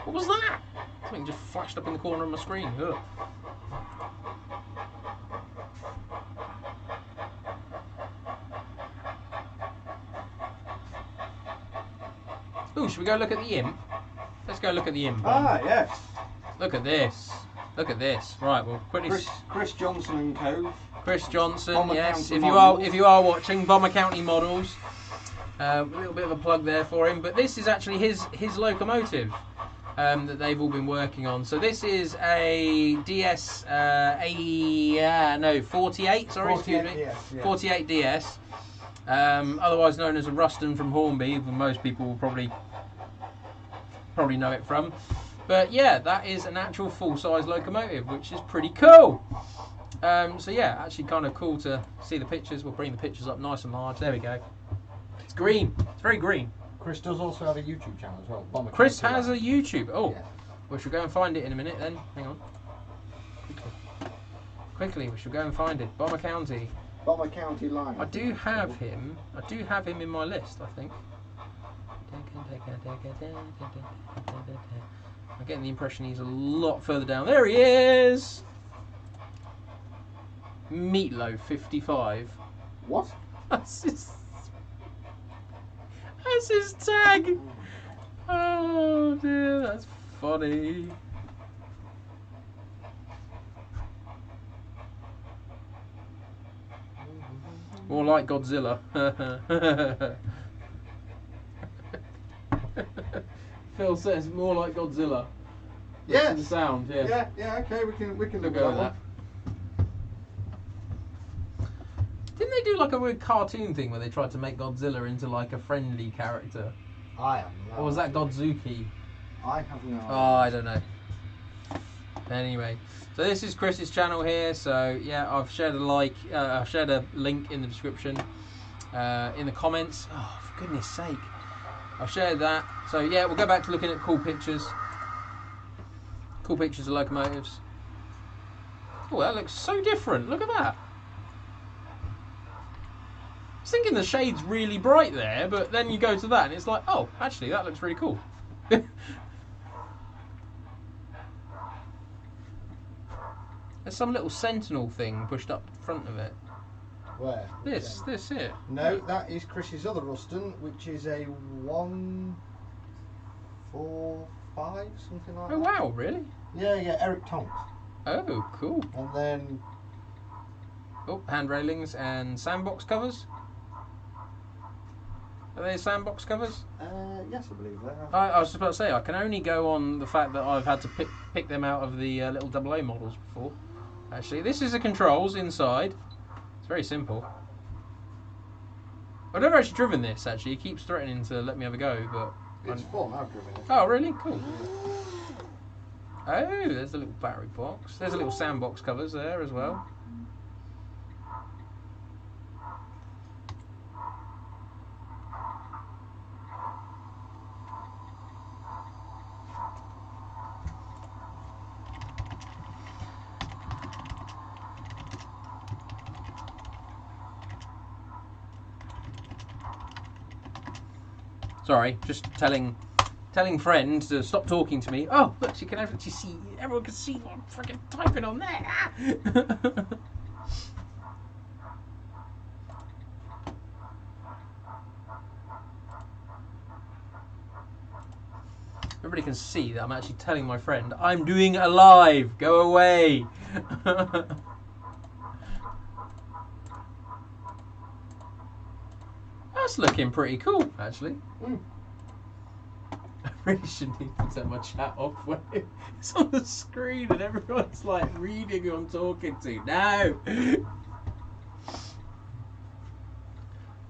What was that? Something just flashed up in the corner of my screen. Ugh. Ooh, should we go look at the imp? Let's go look at the imp. Ah, yes. Look at this. Look at this. Right, well, quickly. Chris Johnson and Co. Chris Johnson, Bomber yes. County If you are watching Bomber County Models, a little bit of a plug there for him. But this is actually his locomotive that they've all been working on. So this is a DS 48. Sorry, 48 excuse me. DS, yeah. 48 DS. Otherwise known as a Ruston from Hornby, but most people will probably know it from. But yeah, that is an actual full-size locomotive, which is pretty cool. So yeah, actually kind of cool to see the pictures. We'll bring the pictures up nice and large. There we go. It's green. It's very green. Chris does also have a YouTube channel as well. Chris has a YouTube. Oh, yeah. We shall go and find it in a minute then. Hang on. Quickly, we shall go and find it. Bomber County. Bomber County line. I do have him. I do have him in my list, I think. I'm getting the impression he's a lot further down. There he is! Meatloaf 55. What? That's his tag! Oh dear, that's funny. More like Godzilla. Phil says more like Godzilla. Yeah. The sound, yeah. Yeah, okay, we can We'll look at go with that that. Didn't they do like a weird cartoon thing where they tried to make Godzilla into like a friendly character? I am. Or was that Godzuki? I have no idea. Oh, I don't know. Anyway, so this is Chris's channel here. So yeah, I've shared I've shared a link in the description, in the comments. Oh, for goodness sake! I've shared that. So yeah, we'll go back to looking at cool pictures. Cool pictures of locomotives. Oh, that looks so different. Look at that. I was thinking the shade's really bright there, but then you go to that and it's like, oh, actually, that looks really cool. There's some little sentinel thing pushed up front of it. Where? This here. No, that is Chris's other Ruston, which is a 145, something like that. Oh wow, really? Yeah, Eric Tonks. Oh, cool. And then Oh, hand railings and sandbox covers. Are they sandbox covers? yes, I believe that. I was just about to say, I can only go on the fact that I've had to pick them out of the little AA models before. Actually, this is the controls inside. It's very simple. I've never actually driven this, actually. He keeps threatening to let me have a go, but... It's fun, I've driven it. Oh, really? Cool. Oh, there's the little battery box. There's a little sandbox covers there as well. Sorry, just telling friends to stop talking to me. Oh, look, you can actually see. Everyone can see what I'm freaking typing on there. Everybody can see that I'm actually telling my friend, I'm doing a live. Go away. That's looking pretty cool, actually. I really shouldn't need to turn my chat off when it's on the screen and everyone's like reading who I'm talking to. No!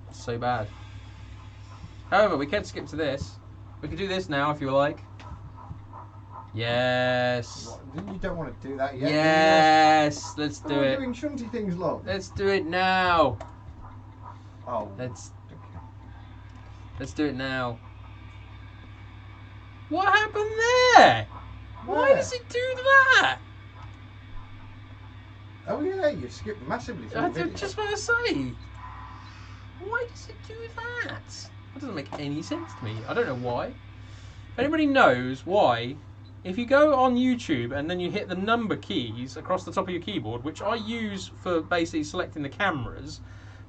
It's so bad. However, we can skip to this. We can do this now if you like. Yes. What? You don't want to do that yet. Yes. Let's do We're it. doing shunty things, look. Let's do it now. Oh. Let's do it now. What happened there? Why Where? does it do that? Oh yeah, you skipped massively through I the video. just want to say, why does it do that? That doesn't make any sense to me. I don't know why. If anybody knows why, if you go on YouTube and then you hit the number keys across the top of your keyboard, which I use for basically selecting the cameras,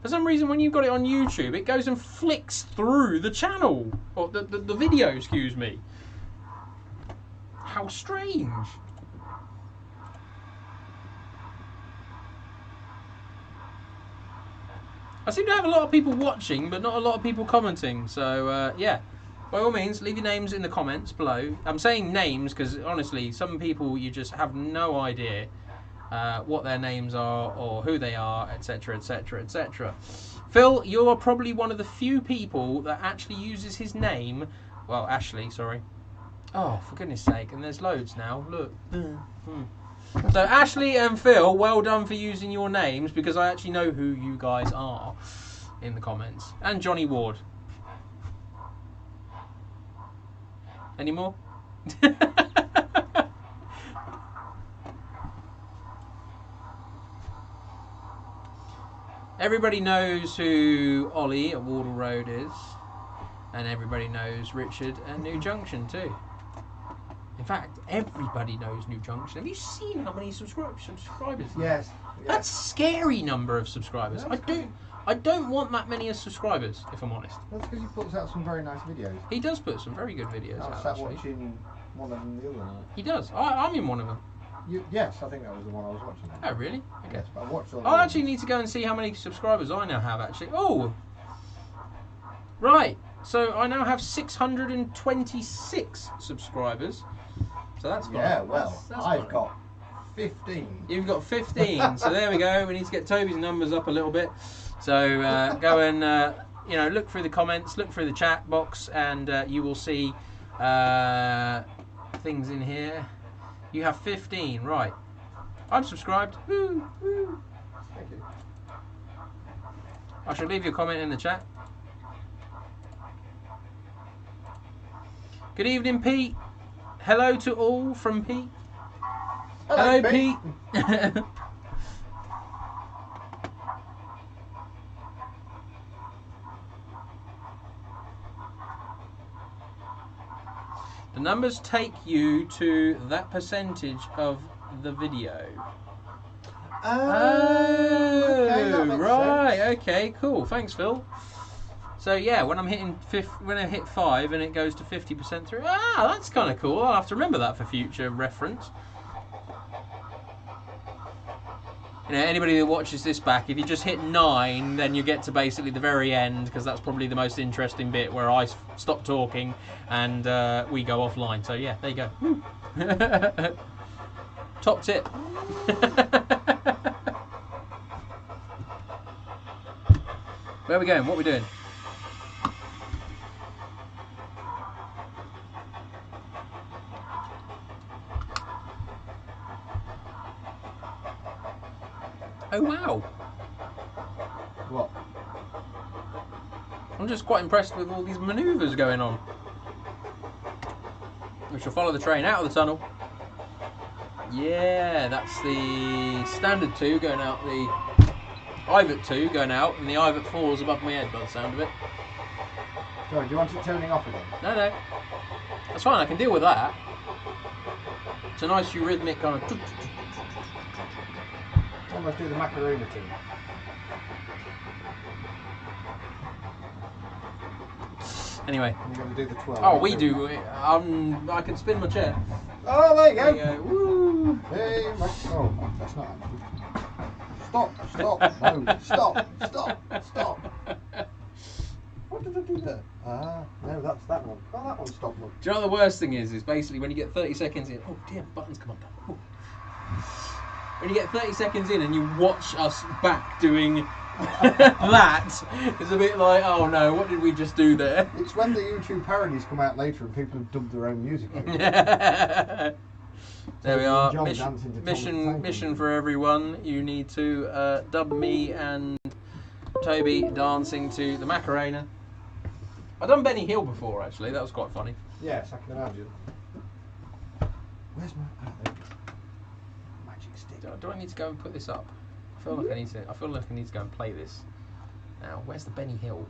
for some reason when you've got it on YouTube, it goes and flicks through the channel, or the video, excuse me. How strange. I seem to have a lot of people watching, but not a lot of people commenting. So, yeah, by all means, leave your names in the comments below. I'm saying names because, honestly, some people you just have no idea what their names are or who they are, etc, etc, etc. Phil, you're probably one of the few people that actually uses his name. Well, Ashley, sorry. Oh, for goodness sake, and there's loads now. Look. So Ashley and Phil, well done for using your names because I actually know who you guys are in the comments. And Johnny Ward. Any more? Everybody knows who Ollie at Wardle Road is, and everybody knows Richard at New Junction too. In fact, everybody knows New Junction. Have you seen how many subscribers? Yes. That's a scary number of subscribers. I don't want that many as subscribers, if I'm honest. That's because he puts out some very nice videos. He does put some very good videos I was out, sat actually. watching one of them the other night. He does. I'm in one of them. Yes, I think that was the one I was watching. Oh, really? Okay. Yes, but I watched all I actually need to go and see how many subscribers I now have, actually. Oh! Right. So I now have 626 subscribers. So that's fine. Yeah, well, That's I've fine. got 15. You've got 15. So there we go. We need to get Toby's numbers up a little bit. So go and look through the comments, look through the chat box, and you will see things in here. You have 15, right? I'm subscribed. Woo, woo. Thank you. I shall leave you a comment in the chat. Good evening, Pete. Hello to all from Pete. Hello, Pete. The numbers take you to that percentage of the video. Okay, that makes right. sense. Okay, cool. Thanks, Phil. So yeah, when I hit 5 and it goes to 50% through. That's kind of cool. I'll have to remember that for future reference. Anybody that watches this back, if you just hit 9, then you get to basically the very end, because that's probably the most interesting bit where I stop talking and we go offline. So yeah, there you go. Woo. Top tip. Where are we going? What are we doing? Oh wow! What? I'm just quite impressed with all these manoeuvres going on. We shall follow the train out of the tunnel. Yeah, that's the standard 2 going out, the Ivet 2 going out, and the Ivet 4 is above my head by the sound of it. Sorry, do you want it turning off again? No. That's fine, I can deal with that. It's a nice eurythmic kind of... Almost do the Macarena tune. Anyway. And you're going to do the 12. Oh, we do. I can spin my chair. Oh, there you go. There you go. Woo! Hey, oh, that's not actually. Stop. No, stop. What did I do there? No, that's that one. Oh, that one stopped. Look. Do you know what the worst thing is? Is basically when you get 30 seconds in. Oh dear, buttons come undone. Oh. When you get 30 seconds in and you watch us back doing that, it's a bit like, oh no, what did we just do there? It's when the YouTube parodies come out later and people have dubbed their own music over. There we are. John dancing to Tom the Tank Mission for everyone. You need to dub me and Toby dancing to the Macarena. I've done Benny Hill before, actually. That was quite funny. Yes, I can imagine. Where's my magic stick? Do I need to go and put this up? I feel like I need to go and play this. Now, where's the Benny Hill?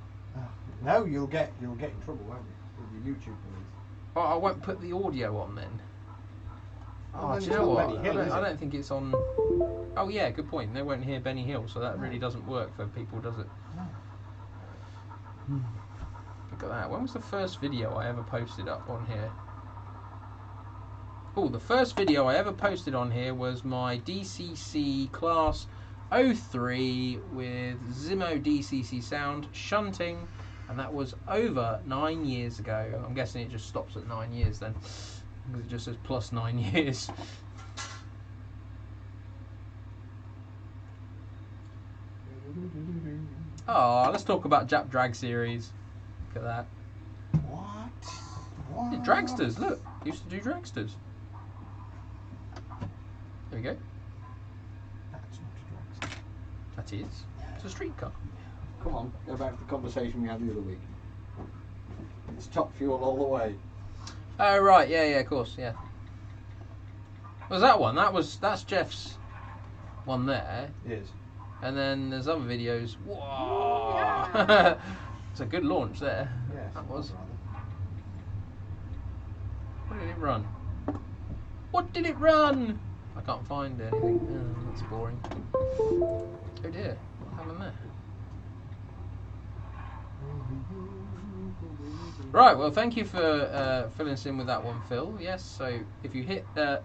No, you'll get in trouble, won't you? With your YouTube police. Oh, I won't put the audio on then. Well, Do then you know it's not what? Benny Hill, is I it? don't think it's on. Oh yeah, good point. They won't hear Benny Hill, so that really doesn't work for people, does it? No. Look at that. When was the first video I ever posted up on here? Oh, the first video I ever posted on here was my DCC Class 03 with Zimmo DCC sound shunting, and that was over 9 years ago. I'm guessing it just stops at 9 years then, because it just says plus 9 years. Oh, let's talk about Jap Drag series. Look at that. What? Yeah, dragsters, look. Used to do dragsters. There we go. That's not a dragster. That is. It's a streetcar. Come on, go back to the conversation we had the other week. It's top fuel all the way. Oh right, yeah, of course, yeah. Was that one? That's Jeff's one there. Yes. And then there's other videos. Whoa! It's a good launch there. Yes, That was. rather. What did it run? What did it run? I can't find anything. Oh, that's boring. Oh dear. What happened there? Right, well, thank you for filling us in with that one, Phil. Yes, so if you hit, if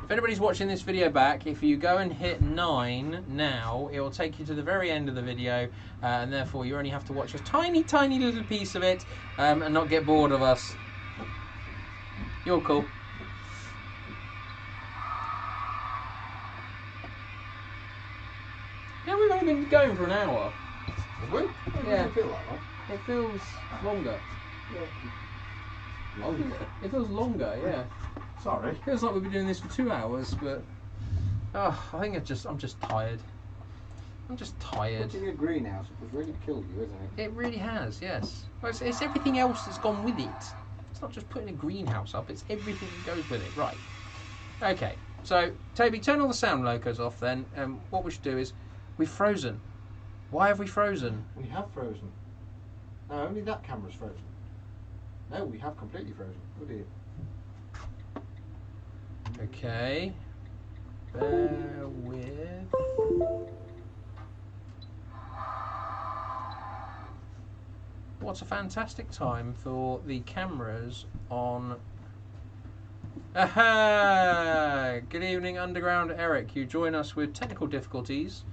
anybody's watching this video back, if you go and hit 9 now, it will take you to the very end of the video, and therefore you only have to watch a tiny, tiny little piece of it, and not get bored of us. You're cool. Yeah, we've only been going for an hour. Have we? Yeah. Doesn't feel like that. It feels longer. Longer. It feels longer, yeah. Sorry. It feels like we've been doing this for 2 hours, but I think I'm just tired. I'm just tired. Putting a greenhouse has really killed you, isn't it? It really has, yes. Well, it's everything else that's gone with it. It's not just putting a greenhouse up, it's everything that goes with it. Right. Okay, so Toby, turn all the sound locos off then. What we should do is, we've frozen. Why have we frozen? We have frozen. No, only that camera's frozen. No, we have completely frozen. Oh dear. Okay. Bear with. What a fantastic time for the cameras on. Aha! Good evening, Underground Eric. You join us with technical difficulties.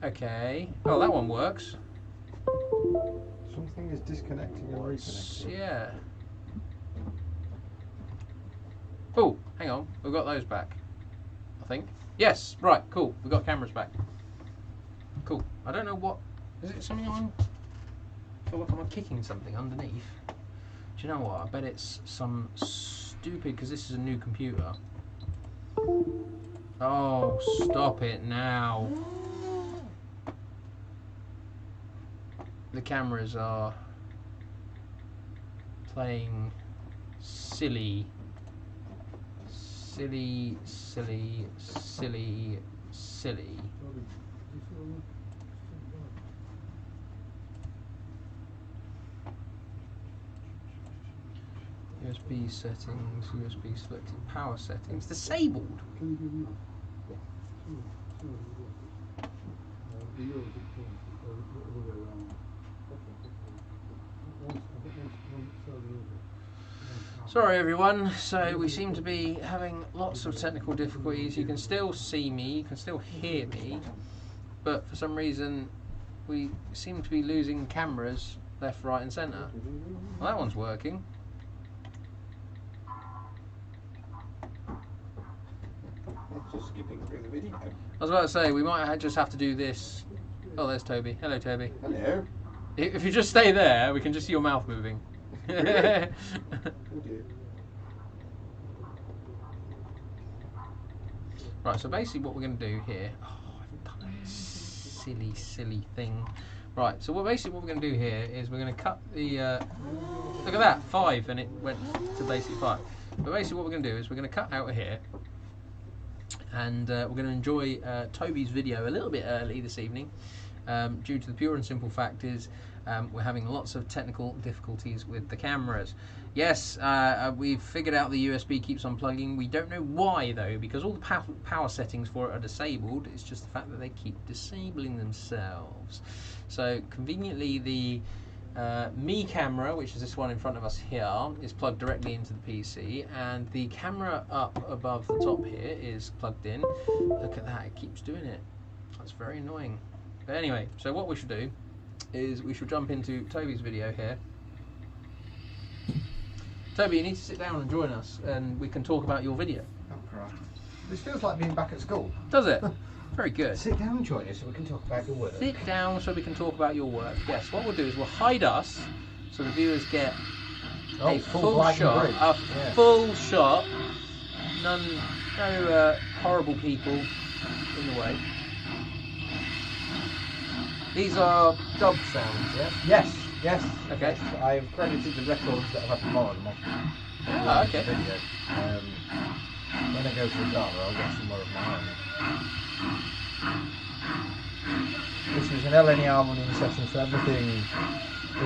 Okay. Oh, that one works. Something is disconnecting and reconnecting. Yeah. Oh, hang on. We've got those back. I think. Yes. Right. Cool. We've got cameras back. Cool. I don't know what. Is it something on? I feel like I'm kicking something underneath. Do you know what? I bet it's some stupid, because this is a new computer. Oh, stop it now. The cameras are playing silly. USB settings, USB selected power settings, disabled. Can you give me Sorry everyone, so we seem to be having lots of technical difficulties. You can still see me, you can still hear me, but for some reason we seem to be losing cameras left, right and centre. Well, that one's working. It's just skipping through the video. I was about to say, we might just have to do this. Oh, there's Toby. Hello, Toby. Hello. If you just stay there, we can just see your mouth moving. Really? Right, so basically what we're going to do here... Oh, I've done a silly thing. Right, so basically what we're going to do here is we're going to cut the... look at that, 5, and it went to basically 5. But basically what we're going to do is we're going to cut out of here, and we're going to enjoy Toby's video a little bit early this evening, due to the pure and simple fact is we're having lots of technical difficulties with the cameras. Yes, we've figured out the USB keeps on plugging. We don't know why though, because all the power settings for it are disabled. It's just the fact that they keep disabling themselves. So conveniently the Me camera, which is this one in front of us here, is plugged directly into the PC, and the camera up above the top here is plugged in. Look at that, it keeps doing it. That's very annoying. But anyway, so what we should do is we should jump into Toby's video here. Toby, you need to sit down and join us, and we can talk about your video. Oh, Christ. This feels like being back at school. Does it? Very good. Sit down and join us so we can talk about your work. Sit down so we can talk about your work. Yes, what we'll do is we'll hide us so the viewers get a full shot. Full shot. No horrible people in the way. These are dub sounds, yeah? Yes. Okay. Yes, I've credited the records that have had to borrow them off. Ah, okay. Video. When I go to the gala, I'll get some more of my own. This was an LNER running session, so everything.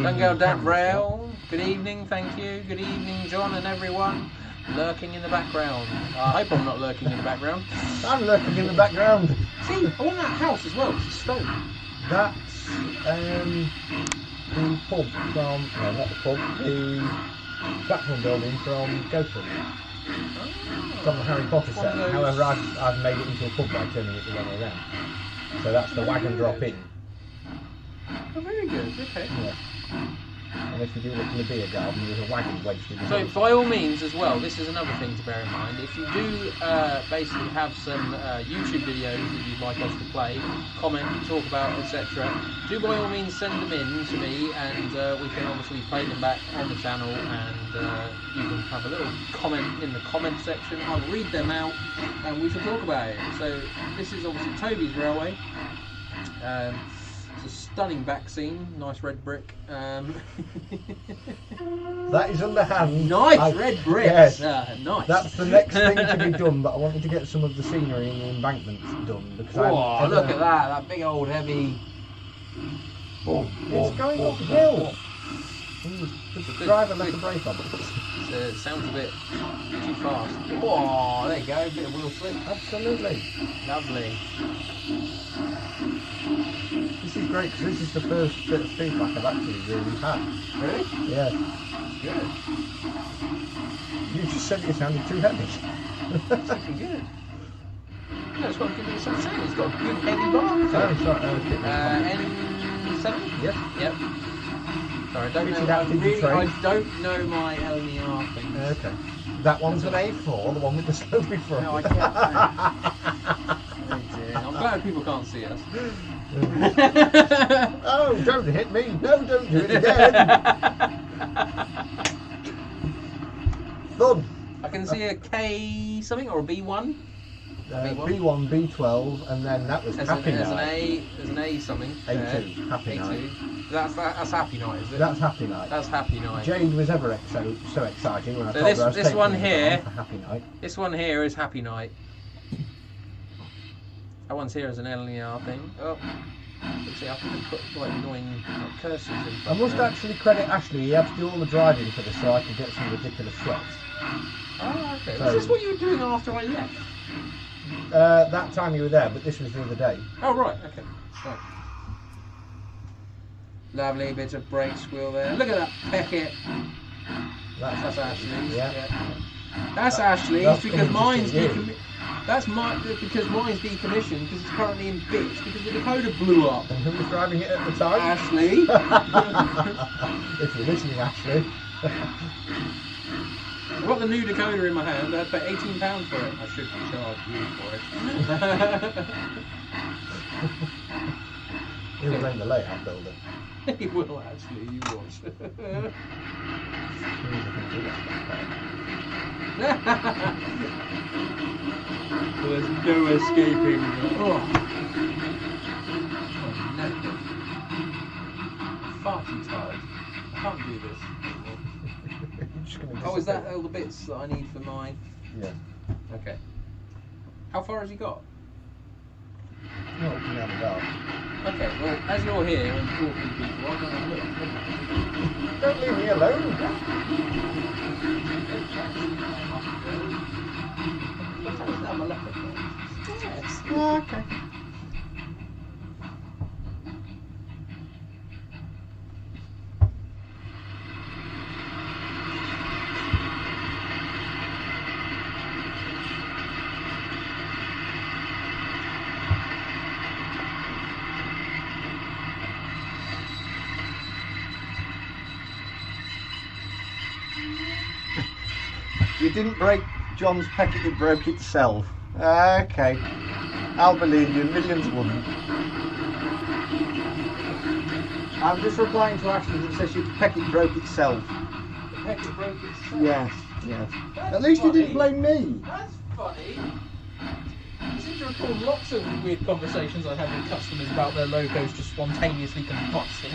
Don't go down rail. Good evening, thank you. Good evening, John and everyone. Lurking in the background. I hope I'm not lurking in the background. I'm lurking in the background. See, I want that house as well. It's stone. That's the pub from, no, not the pub, the platform building from Ghostbusters. From the Harry Potter set. However, I've made it into a pub by turning it the wrong way around. So that's the wagon drop in. Oh, very good. Okay. Yeah. And if you do look in the beer garden, there's a wagon wedged in the So middle. by all means as well, this is another thing to bear in mind. If you do basically have some YouTube videos that you'd like us to play, comment, talk about, etc., do by all means send them in to me, and we can obviously play them back on the channel, and you can have a little comment in the comment section. I'll read them out and we shall talk about it. So this is obviously Toby's Railway. It's a stunning back scene, nice red brick. That is underhand. Nice red bricks. Yes. Nice. That's the next thing to be done, but I wanted to get some of the scenery and the embankments done because Oh, look at that big old heavy. It's going uphill. The driver left the brake on. It sounds a bit too fast. Oh, there you go, a bit of wheel slip. Absolutely. Lovely. This is great because this is the first bit of feedback I've actually really had. Really? Yeah. Good. You just said it sounded too heavy. It's looking good. No, it's got a good sound. It's got a good heavy bar. Oh, sorry. N7? Yep. Yep. Sorry, I don't Fitted know. out in the tray. I don't know my LNER things. Okay. That one's an A4, the one with the slopey front. No, I can't. Oh dear. I'm glad people can't see us. Oh, don't hit me. No, don't do it again. Thud. I can see a K something or a B1. B1, B12, and then that was Happy Night. There's an A something. A2, Happy Night. That's Happy Night, is it? That's Happy Night. That's Happy Night. Jade was ever so exciting when I So told her I was this taking one her here- on for Happy Night. This one here is Happy Night. That one's here as an LNER thing. Oh, let's see, I can put like annoying cursors in. I must actually credit Ashley. He had to do all the driving for this so I could get some ridiculous shots. Oh, okay. So- Was this what you were doing after I left? That time you were there, but this was the other day. Oh, right. Okay. Right. Lovely bit of brake squeal there. Look at that Beckett. That's Ashley's. Yeah. That's Ashley's That's because coming to mine's see you. because mine's decommissioned because it's currently in bits because the decoder blew up. And who was driving it at the time? Ashley. If you're listening, Ashley. I've got the new decoder in my hand. I paid £18 for it. I should charge you for it. He'll blame the layout builder. He will actually. You watch. There's no escaping. Oh. No. I'm far too tired. I can't do this anymore. Oh, is that all the bits that I need for mine? Yeah. Okay. How far has he got? Not looking down the dark. Okay, well, as you're here and talking to people, I'm going to look. Don't leave me alone. Yes. Oh, okay. You didn't break John's packet, it broke itself. Okay. I'll believe you, millions wouldn't. I'm just replying to Ashley that says your packet broke itself. The packet broke itself. Yes, yes. That's At least you funny. didn't blame me. That's funny. I seem to recall lots of weird conversations I've had with customers about their logos just spontaneously combusting.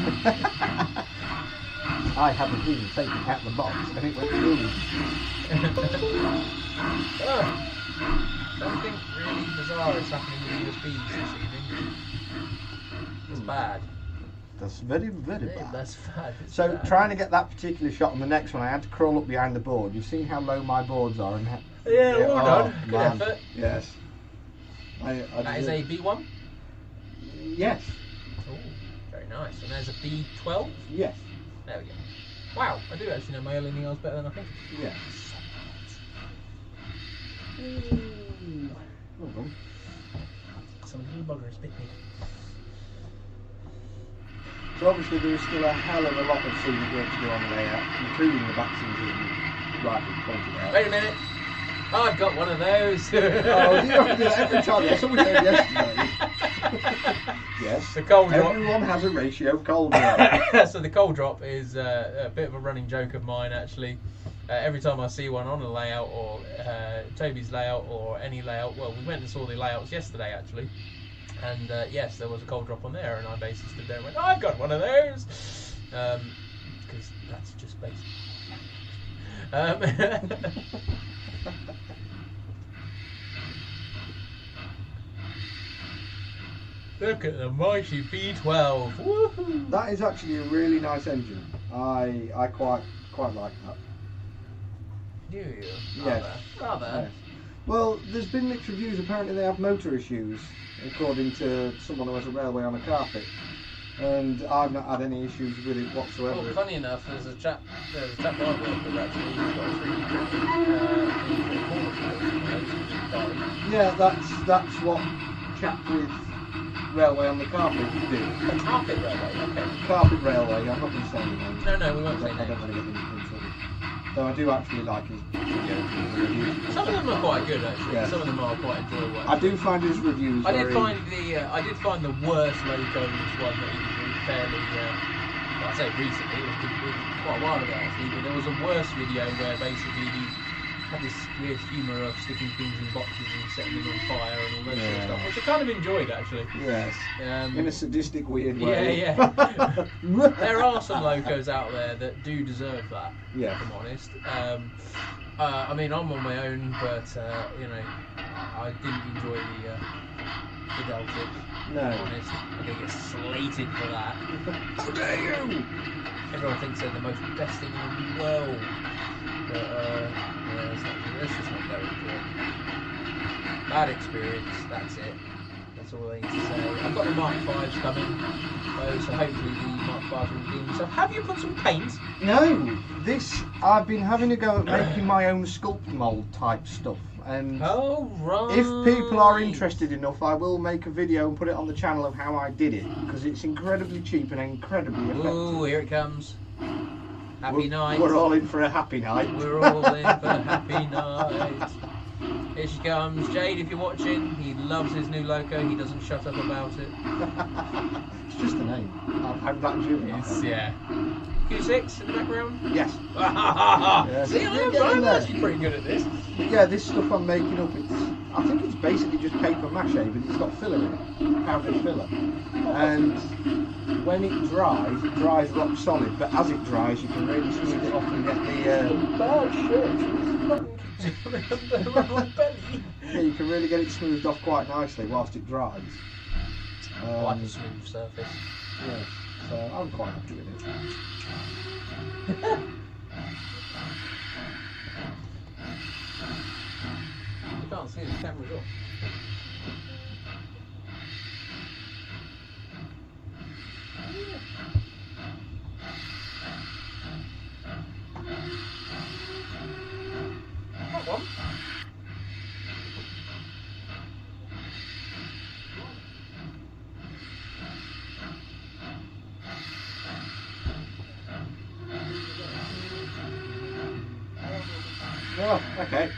I haven't even taken out the box and it went through. Oh, something really bizarre is happening with USBs this evening. It's bad. That's very, very bad. That's bad. It's So bad. trying to get that particular shot on the next one, I had to crawl up behind the board. You've seen how low my boards are, and Yeah, well done. Good man. effort. Yes. That is a B1. Yes. Oh, very nice. And there's a B12. Yes. There we go. Wow, I do actually know my LNERs better than I think. Yes. Well done. Some little buggers bit me. So obviously there is still a hell of a lot of scenic work to do on the layout, including the back scenes that you rightly pointed out. Wait a minute. I've got one of those. Oh, you have to do that every time. That's what we said yesterday. Yes. The cold drop. Everyone has a ratio cold drop. So the cold drop is a bit of a running joke of mine actually. Every time I see one on a layout or Toby's layout or any layout, well, we went and saw the layouts yesterday actually, and yes, there was a cold drop on there, and I basically stood there and went, I've got one of those, because that's just basic. Look at the mighty B12. Woohoo! That is actually a really nice engine. I quite like that. Do you? Yes. Rather. Yes. Well, there's been mixed reviews. Apparently they have motor issues, according to someone who has a railway on a carpet. And I've not had any issues with it whatsoever. Well, funny enough, there's a chap I work with actually who's got a 3D printed Yeah, that's what chap with railway on the carpet do. carpet railway, okay. Carpet railway. I'm not going to say any names. No, we won't say I don't names. want to get into trouble. Though I do actually like his videos and reviews. Some of them are quite good actually. Yeah. Some of them are quite enjoyable. I do find his reviews I did very... find the worst locos one that he did fairly. Well, I say recently, it was quite a while ago actually, but there was a worse video where basically he had this weird humour of sticking things in boxes and setting them on fire and all that sort of Yeah. stuff, which I kind of enjoyed actually. Yes. In a sadistic, weird way. Yeah. There are some locos out there that do deserve that. Yeah. If I'm honest. I mean, I'm on my own, but you know, I didn't enjoy the Deltic. No. If I'm honest, I think it's slated for that. How dare you! Everyone thinks they're the most best thing in the world, but yeah, let's just not go into it. Bad experience. That's it. That's all I need to say. I've got the Mark 5s coming, so hopefully the Mark 5s will redeem themselves. Have you put some paint? No, I've been having a go at making my own sculpt mould type stuff, and Oh, right. if people are interested enough, I will make a video and put it on the channel of how I did it, because it's incredibly cheap and incredibly effective. Ooh, here it comes. Happy night. We're all in for a happy night. We're all in for a happy night. Here she comes. Jade, if you're watching, he loves his new loco. He doesn't shut up about it. It's just a name. I'm glad you know. It's, yeah. Q6 in the background? Yes. See, You're getting I'm there. actually pretty good at this. But yeah, this stuff I'm making up, I think it's basically just paper mache, but it's got filler in it, powdered filler. And when it dries rock solid, but as it dries, you can really smooth it off and get the... Bad shit. yeah, you can really get it smoothed off quite nicely whilst it dries. Like a smooth surface. Yeah, so I'm quite happy with it. You can't see the camera's off. That one. Well, okay.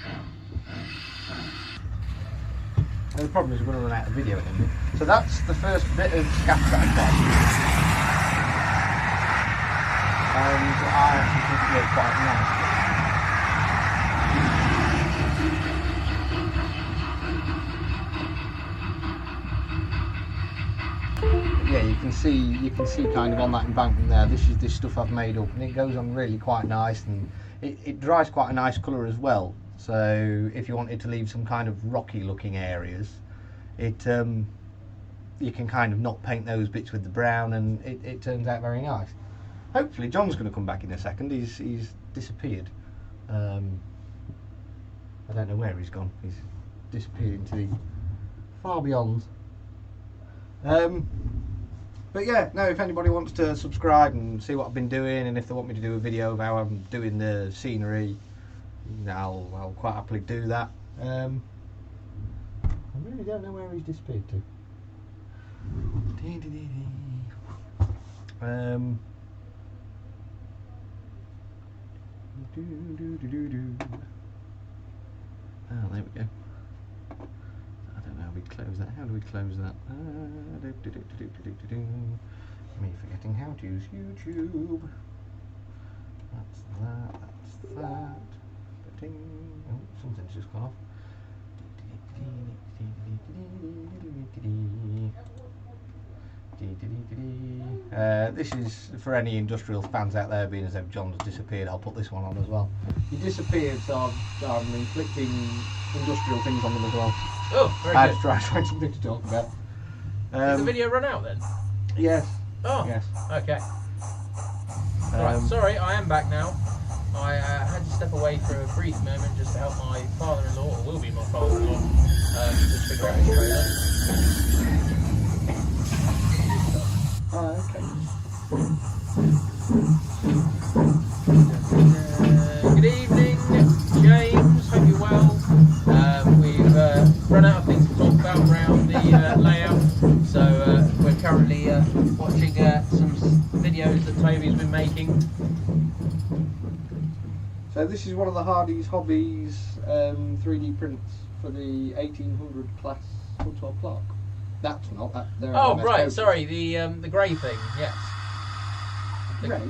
And the problem is we're going to run out of video in a minute. So that's the first bit of scat that I've done. And I actually think it quite nice. Yeah, you can see kind of on that embankment there, this is this stuff I've made up, and it goes on really quite nice, and it dries quite a nice colour as well. So if you wanted to leave some kind of rocky looking areas, it you can kind of not paint those bits with the brown, and it turns out very nice. Hopefully John's going to come back in a second. He's disappeared. I don't know where he's gone. He's disappeared into the far beyond. But yeah, no, if anybody wants to subscribe and see what I've been doing, and if they want me to do a video of how I'm doing the scenery, I'll quite happily do that. I really don't know where he's disappeared to. Oh, there we go. I don't know how we close that. How do we close that? Me forgetting how to use YouTube. That's that. That's that. Oh, something's just gone off. This is for any industrial fans out there, being as though John's disappeared. I'll put this one on as well. He disappeared, so I'm inflicting industrial things on them as well. Oh, very I good. had to try and find something to talk about. Did the video run out then? Yes. Oh, Yes. okay. Right, sorry, I am back now. I had to step away for a brief moment just to help my father-in-law, or will be my father-in-law, just figure out his trailer. Oh, okay. Good evening, James. Hope you're well. We've run out of things to talk about around the layout, so we're currently watching some videos that Toby's been making. So this is one of the Hardy's Hobbies 3D prints for the 1800 class Hotel Clark. That's not that. Oh right, sorry, the grey thing. Yes. Grey?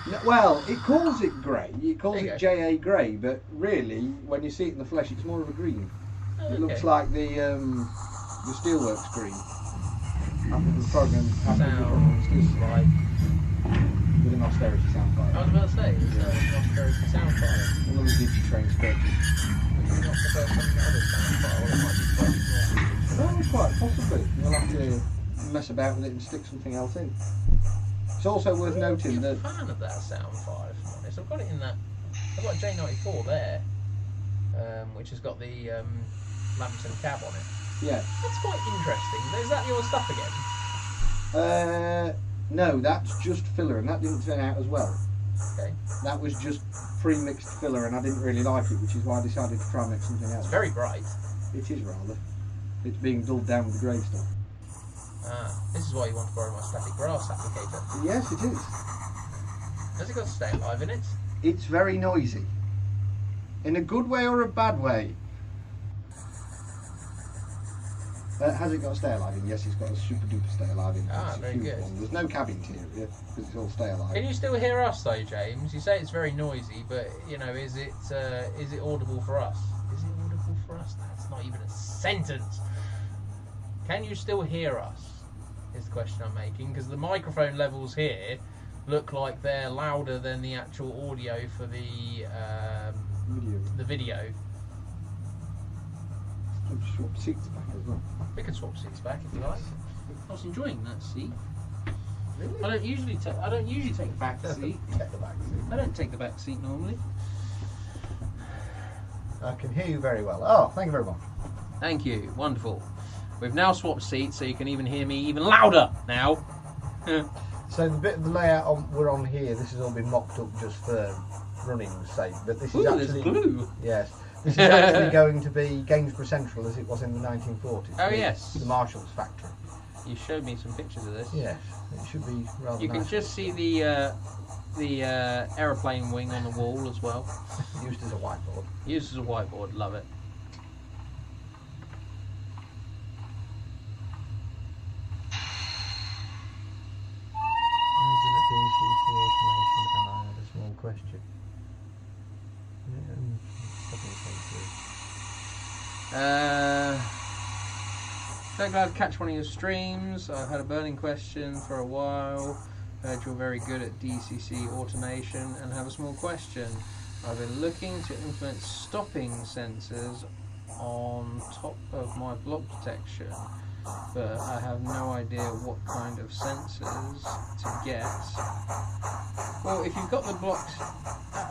No, well, it calls it grey. It calls There you it go. JA grey, but really, when you see it in the flesh, it's more of a green. Oh, It okay. looks like the Steelworks green. After the program, Sounds like. with an austerity sound I was file. about to say, it's an austerity sound file. Another DigiTrains purchase. Which is not the first time the other sound file. It might be quite small. Oh, quite possibly. You'll have to mess about with it and stick something else in. It's also worth noting I'm that. a fan of that sound file, if I'm honest. I've got it in that. I've got a J94 there, which has got the Lamson cab on it. Yeah. That's quite interesting. Is that your stuff again? No, that's just filler, and that didn't turn out as well. Okay. That was just pre-mixed filler, and I didn't really like it, which is why I decided to try and make something else. It's very bright. It is rather. It's being dulled down with the grey stuff. Ah, this is why you want to borrow my static grass applicator. Yes, it is. Has it got Stay Alive in it? It's very noisy. In a good way or a bad way? Has it got Stay Alive in? Yes, it's got a super duper Stay Alive in. Ah, It's a very huge good. one. There's no cab interior because it's all Stay Alive. Can you still hear us though, James? You say it's very noisy, but you know, is it audible for us? Is it audible for us? That's not even a sentence. Can you still hear us? Is the question I'm making, because the microphone levels here look like they're louder than the actual audio for the video. Swap seats back as well. We can swap seats back if you like. I was enjoying that seat. Really? I don't usually take the back seat. Take the back seat. I don't take the back seat normally. I can hear you very well. Oh, thank you very much. Thank you. Wonderful. We've now swapped seats, so you can even hear me even louder now. So the bit of the layout we're on here, this has all been mocked up just for running's sake, but this Ooh, is there's actually glue. Yes, this is actually going to be Gainsborough Central as it was in the 1940s. Oh, the- yes. the Marshall's factory. You showed me some pictures of this. Yes, it should be rather. You can nice. just see the aeroplane wing on the wall as well. used as a whiteboard. Used as a whiteboard. Love it. automation, and I had a small question. So glad to catch one of your streams. I've had a burning question for a while. Heard you're very good at DCC automation and have a small question. I've been looking to implement stopping sensors on top of my block detection, but I have no idea what kind of sensors to get. Well, if you've got the blocks,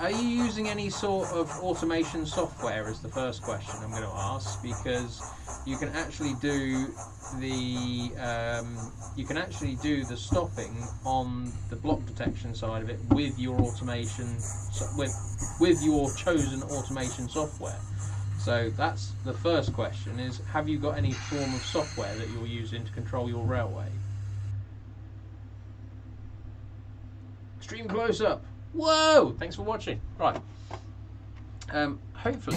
are you using any sort of automation software is the first question I'm going to ask, because you can actually do the stopping on the block detection side of it with your automation with your chosen automation software. So that's the first question: is have you got any form of software that you're using to control your railway? Extreme close up. Whoa! Thanks for watching. Right. Hopefully.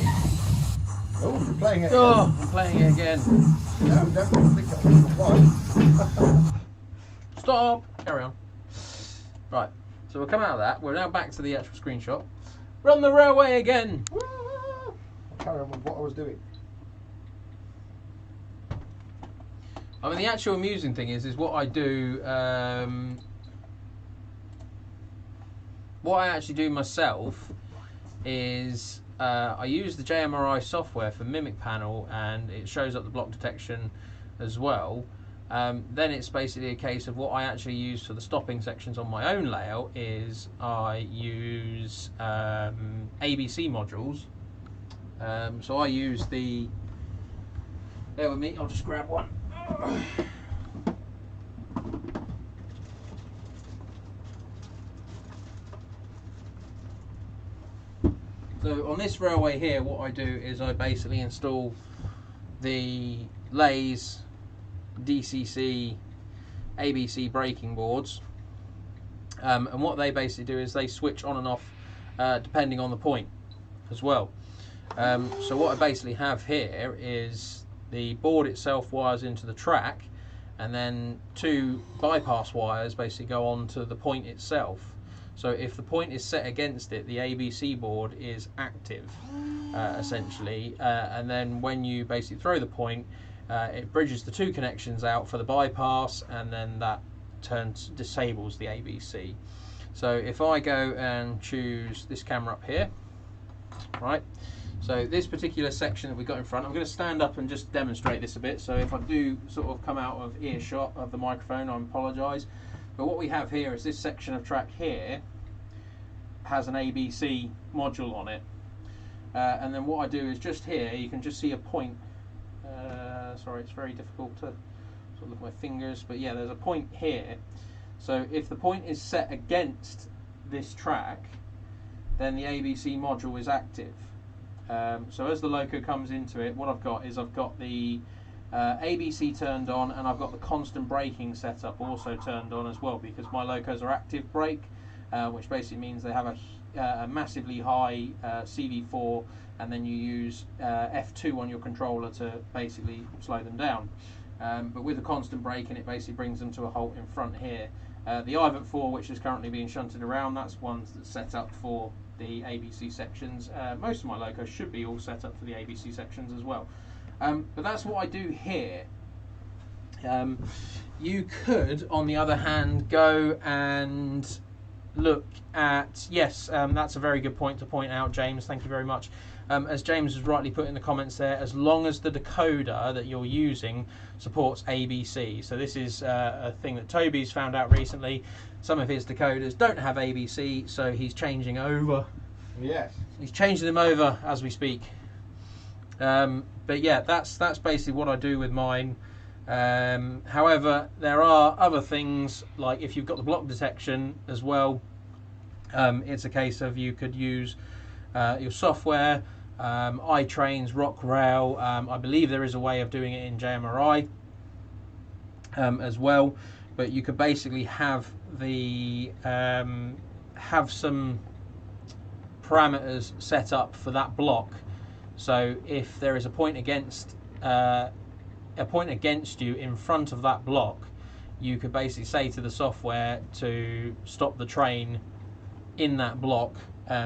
Oh, you're playing it. Oh, I'm playing it again. No, don't think it. Stop. Carry on. Right. So we'll come out of that. We're now back to the actual screenshot. Run the railway again. I'll carry on with what I was doing. I mean, the actual amusing thing is what I do. What I actually do myself is I use the JMRI software for Mimic Panel, and it shows up the block detection as well. Then it's basically a case of what I actually use for the stopping sections on my own layout is I use ABC modules. So I use the... Bear with me, I'll just grab one. So on this railway here, what I do is I basically install the Lays DCC ABC braking boards, and what they basically do is they switch on and off depending on the point as well. So what I basically have here is the board itself wires into the track, and then two bypass wires basically go on to the point itself. So if the point is set against it, the ABC board is active, essentially, and then when you basically throw the point, it bridges the two connections out for the bypass, and then that disables the ABC. So if I go and choose this camera up here, right, so this particular section that we've got in front, I'm going to stand up and just demonstrate this a bit, so if I do sort of come out of earshot of the microphone, I apologise. But what we have here is this section of track here has an ABC module on it, and then what I do is just here you can just see a point. Sorry, it's very difficult to sort of look at my fingers, but yeah, there's a point here. So if the point is set against this track, then the ABC module is active. So as the loco comes into it, what I've got is I've got the ABC turned on, and I've got the constant braking setup also turned on as well, because my locos are active brake, which basically means they have a massively high CV4, and then you use F2 on your controller to basically slow them down. But with the constant braking, it basically brings them to a halt in front here. The IVAT4, which is currently being shunted around, that's one that's set up for the ABC sections. Most of my locos should be all set up for the ABC sections as well. But that's what I do here. You could, on the other hand, go and look at, yes, that's a very good point to point out, James, thank you very much. As James has rightly put in the comments there, as long as the decoder that you're using supports ABC. So this is a thing that Toby's found out recently. Some of his decoders don't have ABC, so he's changing over. Yes. He's changing them over as we speak. But yeah, that's basically what I do with mine. However, there are other things, like if you've got the block detection as well, it's a case of you could use your software, iTrains, RockRail. I believe there is a way of doing it in JMRI as well, but you could basically have the have some parameters set up for that block. So if there is a point against you in front of that block, you could basically say to the software to stop the train in that block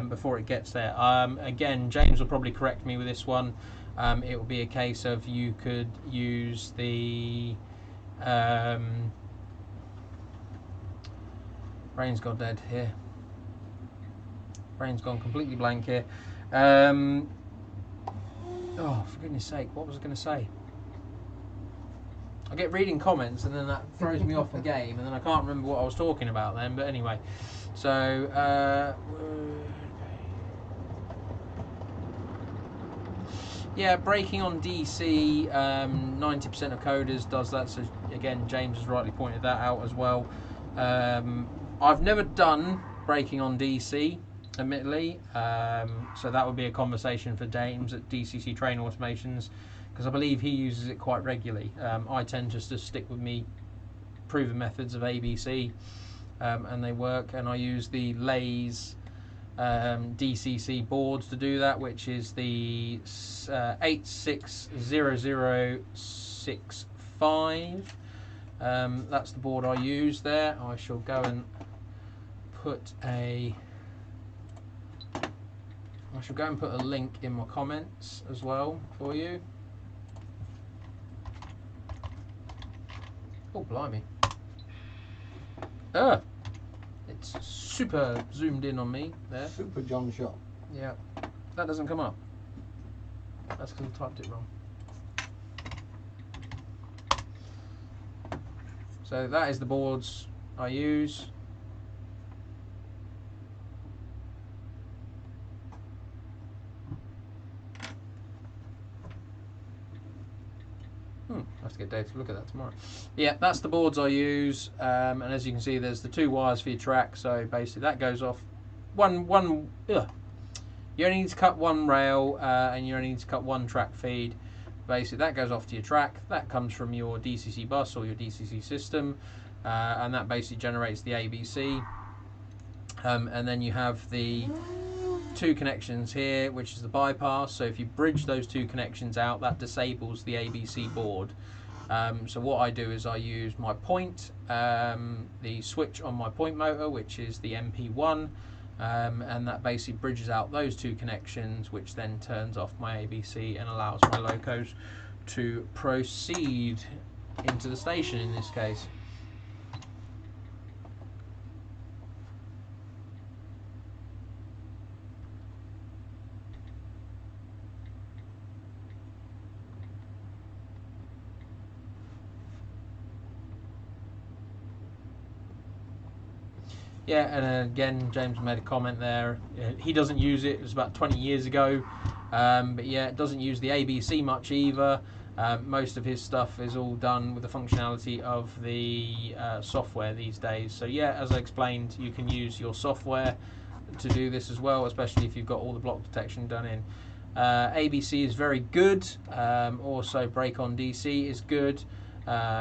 before it gets there. Again, James will probably correct me with this one. It will be a case of you could use the brain's gone dead here. Brain's gone completely blank here. Oh, for goodness sake, what was I going to say? I get reading comments and then that throws me off the game, and then I can't remember what I was talking about then. But anyway, so yeah, braking on DC, 90% of coders does that. So again, James has rightly pointed that out as well. I've never done braking on DC, admittedly, so that would be a conversation for James at DCC Train Automations, because I believe he uses it quite regularly. I tend just to stick with me proven methods of ABC, and they work, and I use the Lay's DCC boards to do that, which is the 860065. That's the board I use there. I shall go and put a link in my comments as well for you. Oh, blimey. It's super zoomed in on me there. Super John shot. Yeah, that doesn't come up. That's because I typed it wrong. So that is the boards I use. I have to get Dave to look at that tomorrow. Yeah, that's the boards I use, and as you can see, there's the 2 wires for your track. So basically, that goes off one. You only need to cut 1 rail, and you only need to cut 1 track feed. Basically, that goes off to your track. That comes from your DCC bus or your DCC system, and that basically generates the ABC. And then you have the 2 connections here, which is the bypass. So if you bridge those 2 connections out, that disables the ABC board. So what I do is I use my point, the switch on my point motor, which is the MP1, and that basically bridges out those 2 connections, which then turns off my ABC and allows my locos to proceed into the station in this case. Yeah, and again, James made a comment there. He doesn't use it. It was about 20 years ago. But yeah, it doesn't use the ABC much either. Most of his stuff is all done with the functionality of the software these days. So yeah, as I explained, you can use your software to do this as well, especially if you've got all the block detection done in. ABC is very good. Also, brake on DC is good.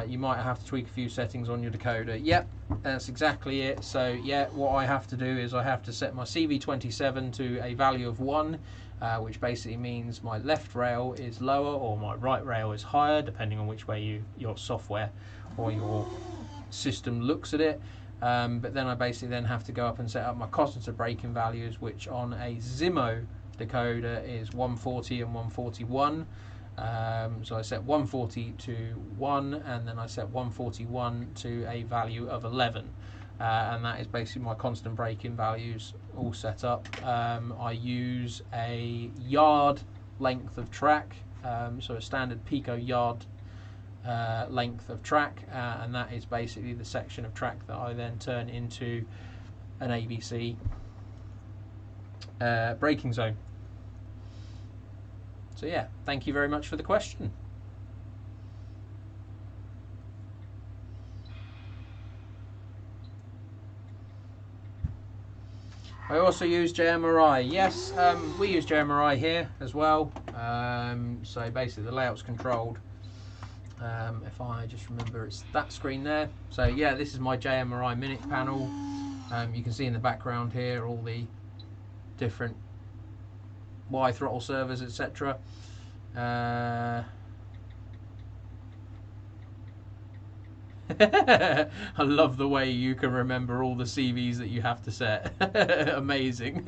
You might have to tweak a few settings on your decoder. Yep, that's exactly it. So yeah, what I have to do is I have to set my CV27 to a value of 1, which basically means my left rail is lower or my right rail is higher, depending on which way your software or your system looks at it. But then I basically then have to go up and set up my cognitor braking values, which on a Zimo decoder is 140 and 141. So I set 140 to 1, and then I set 141 to a value of 11, and that is basically my constant braking values all set up. I use a yard length of track, so a standard Pico yard length of track, and that is basically the section of track that I then turn into an ABC braking zone. So yeah, thank you very much for the question. I also use JMRI. Yes, we use JMRI here as well. So basically the layout's controlled. If I just remember, it's that screen there. So yeah, this is my JMRI minute panel. You can see in the background here all the different Y throttle servers, etc. I love the way you can remember all the CVs that you have to set. Amazing.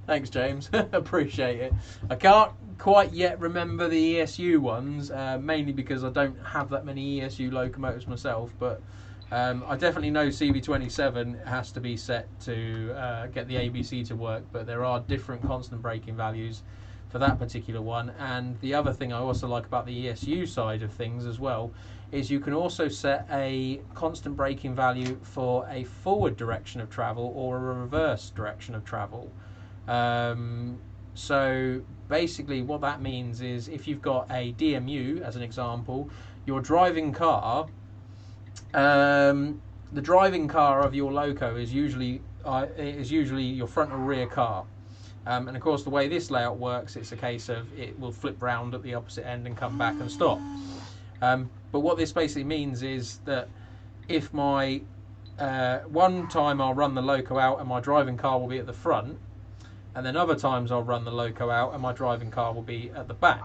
Thanks, James. Appreciate it. I can't quite yet remember the ESU ones, mainly because I don't have that many ESU locomotives myself, but I definitely know CV27 has to be set to get the ABC to work, but there are different constant braking values for that particular one. And the other thing I also like about the ESU side of things as well is you can also set a constant braking value for a forward direction of travel or a reverse direction of travel. So basically what that means is if you've got a DMU as an example, your driving car, the driving car of your loco is usually your front or rear car. And of course the way this layout works, it's a case of it will flip round at the opposite end and come back and stop. But what this basically means is that if my one time I'll run the loco out and my driving car will be at the front, and then other times I'll run the loco out and my driving car will be at the back.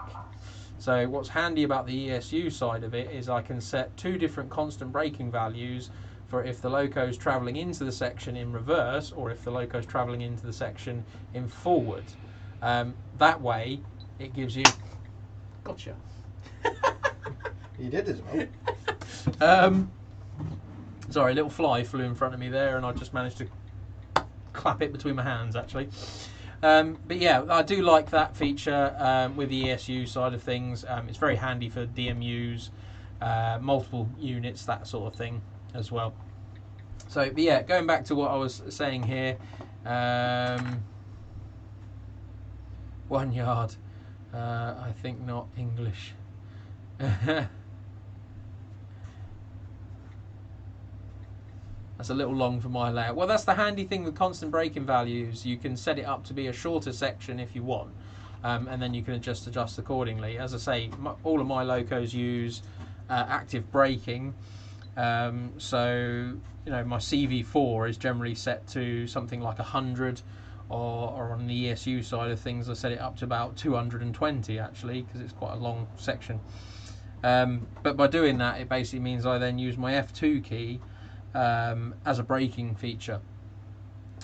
So what's handy about the ESU side of it is I can set two different constant braking values for if the loco is travelling into the section in reverse or if the loco is travelling into the section in forward. That way it gives you... Gotcha. You did as well. Sorry, a little fly flew in front of me there and I just managed to clap it between my hands actually. But yeah, I do like that feature with the ESU side of things. It's very handy for DMUs, multiple units, that sort of thing as well. So, but yeah, going back to what I was saying here, 1 yard, I think not English. That's a little long for my layout. Well, that's the handy thing with constant braking values. You can set it up to be a shorter section if you want, and then you can adjust accordingly. As I say, all of my locos use active braking, so you know my CV4 is generally set to something like 100, or on the ESU side of things, I set it up to about 220 actually, because it's quite a long section. But by doing that, it basically means I then use my F2 key as a braking feature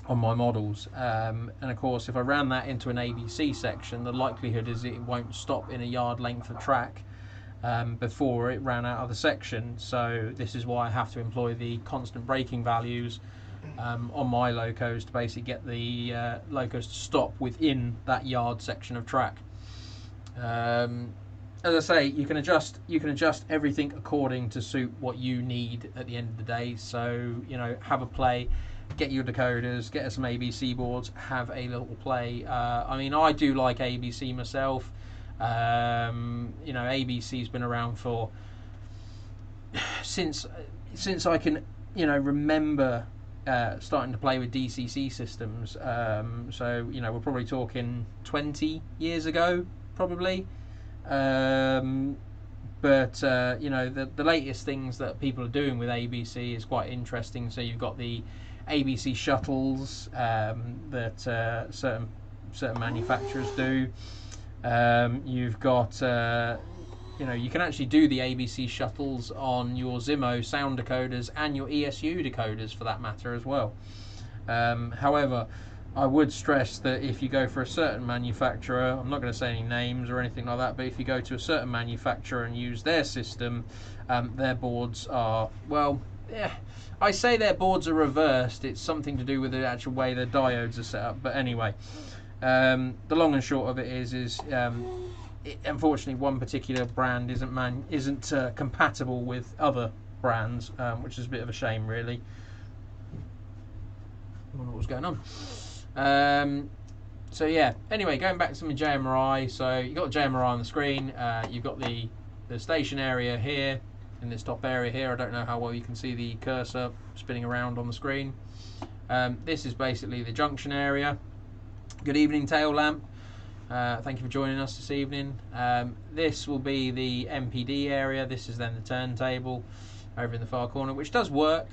on my models, and of course if I ran that into an ABC section, the likelihood is it won't stop in a yard length of track before it ran out of the section. So this is why I have to employ the constant braking values on my locos to basically get the locos to stop within that yard section of track. As I say, you can adjust everything according to suit what you need at the end of the day. So, you know, have a play, get your decoders, get us some ABC boards, have a little play. I mean, I do like ABC myself. You know, ABC's been around for since I can, you know, remember starting to play with DCC systems. So, you know, we're probably talking 20 years ago, probably. But you know, the latest things that people are doing with ABC is quite interesting. So you've got the ABC shuttles that certain manufacturers do. You've got you know, you can actually do the ABC shuttles on your Zimo sound decoders and your ESU decoders for that matter as well. However, I would stress that if you go for a certain manufacturer, I'm not going to say any names or anything like that, but if you go to a certain manufacturer and use their system, their boards are, well, yeah, I say their boards are reversed. It's something to do with the actual way the diodes are set up. But anyway, the long and short of it is unfortunately one particular brand isn't compatible with other brands, which is a bit of a shame, really. I wonder what's going on. So yeah, anyway, going back to some JMRI. So you've got JMRI on the screen, you've got the station area here, in this top area here. I don't know how well you can see the cursor spinning around on the screen. This is basically the junction area. Good evening, tail lamp. Thank you for joining us this evening. This will be the MPD area. This is then the turntable over in the far corner, which does work.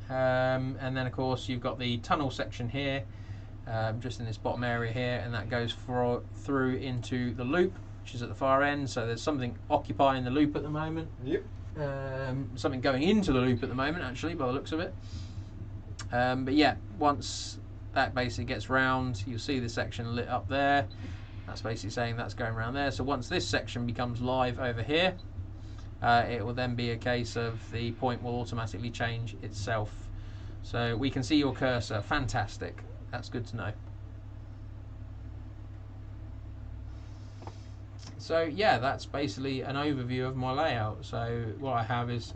And then of course you've got the tunnel section here, just in this bottom area here, and that goes through into the loop, which is at the far end. So there's something occupying the loop at the moment. Yep. Something going into the loop at the moment, actually, by the looks of it. But yeah, once that basically gets round, you'll see the section lit up there. That's basically saying that's going around there. So once this section becomes live over here, it will then be a case of the point will automatically change itself. So we can see your cursor. Fantastic. That's good to know. So yeah, that's basically an overview of my layout. So what I have is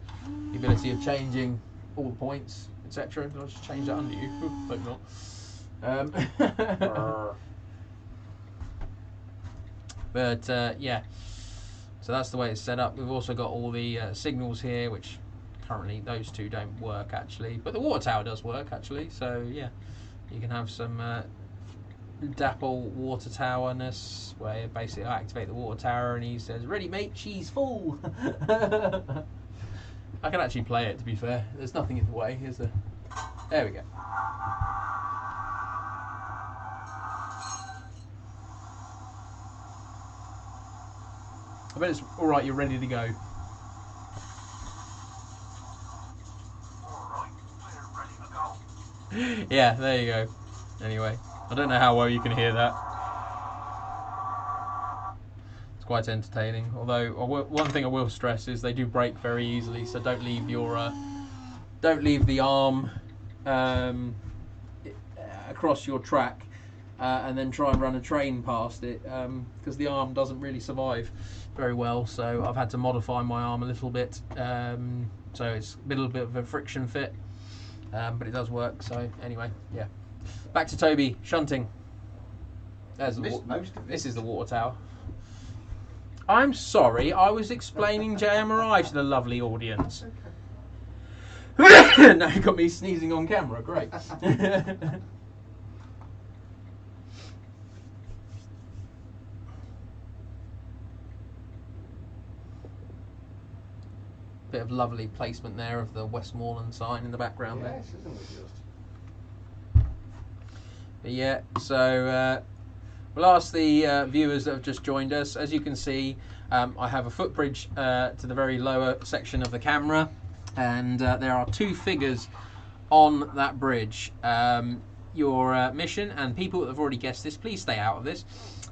the ability of changing all the points, etc. I'll just change that under you. Hope not. But yeah, so that's the way it's set up. We've also got all the signals here, which currently those two don't work actually, but the water tower does work actually. So yeah, you can have some dapple water towerness, where basically I activate the water tower and he says, "Ready, mate, she's full." I can actually play it, to be fair. There's nothing in the way, is there? There we go. I bet it's alright, you're ready to go. Yeah, there you go. Anyway, I don't know how well you can hear that. It's quite entertaining. Although, one thing I will stress is they do break very easily, so don't leave the arm across your track and then try and run a train past it, because the arm doesn't really survive very well. So I've had to modify my arm a little bit, so it's a little bit of a friction fit, but it does work. So anyway, yeah. Back to Toby shunting. This is the water tower. I'm sorry, I was explaining JMRI to the lovely audience. Now you got me sneezing on camera. Great. Bit of lovely placement there of the Westmoreland sign in the background there. Yes, isn't it just? But yeah, so we'll ask the viewers that have just joined us. As you can see, I have a footbridge to the very lower section of the camera, and there are two figures on that bridge. Your mission, and people that have already guessed this, please stay out of this.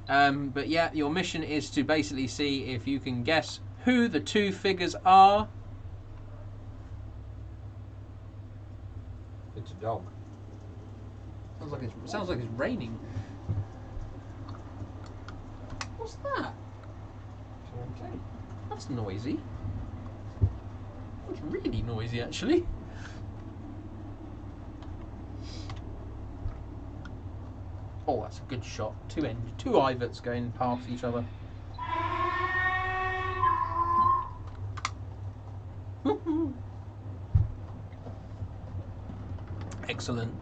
But yeah, your mission is to basically see if you can guess who the two figures are. It's a dog. Sounds like it's raining. What's that? That's noisy. It's really noisy, actually. Oh, that's a good shot. Two Iverts going past each other. Excellent.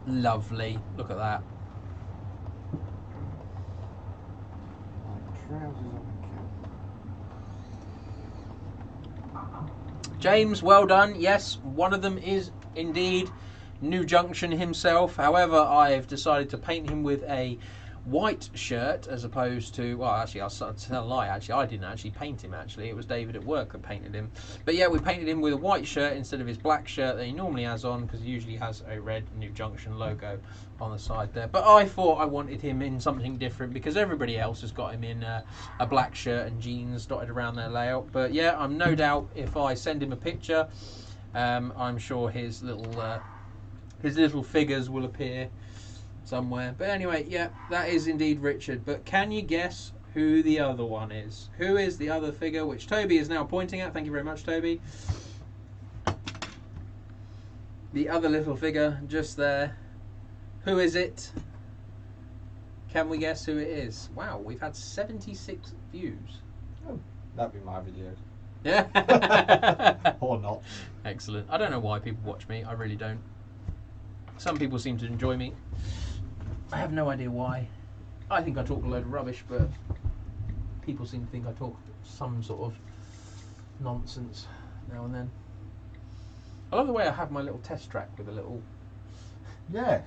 Lovely. Look at that. James, well done. Yes, one of them is indeed New Junction himself. However, I've decided to paint him with a white shirt as opposed to, well, actually, I'll tell a lie. Actually, I didn't actually paint him. Actually, it was David at work that painted him. But yeah, we painted him with a white shirt instead of his black shirt that he normally has on, because he usually has a red New Junction logo on the side there. But I thought I wanted him in something different because everybody else has got him in a black shirt and jeans dotted around their layout. But yeah, I'm no doubt if I send him a picture, I'm sure his little figures will appear somewhere. But anyway, yeah, that is indeed Richard. But can you guess who the other one is? Who is the other figure, which Toby is now pointing at? Thank you very much, Toby. The other little figure just there. Who is it? Can we guess who it is? Wow, we've had 76 views. Oh, that'd be my video. Yeah. Or not. Excellent. I don't know why people watch me. I really don't. Some people seem to enjoy me. I have no idea why. I think I talk a load of rubbish, but people seem to think I talk some sort of nonsense now and then. I love the way I have my little test track with a little... Yeah.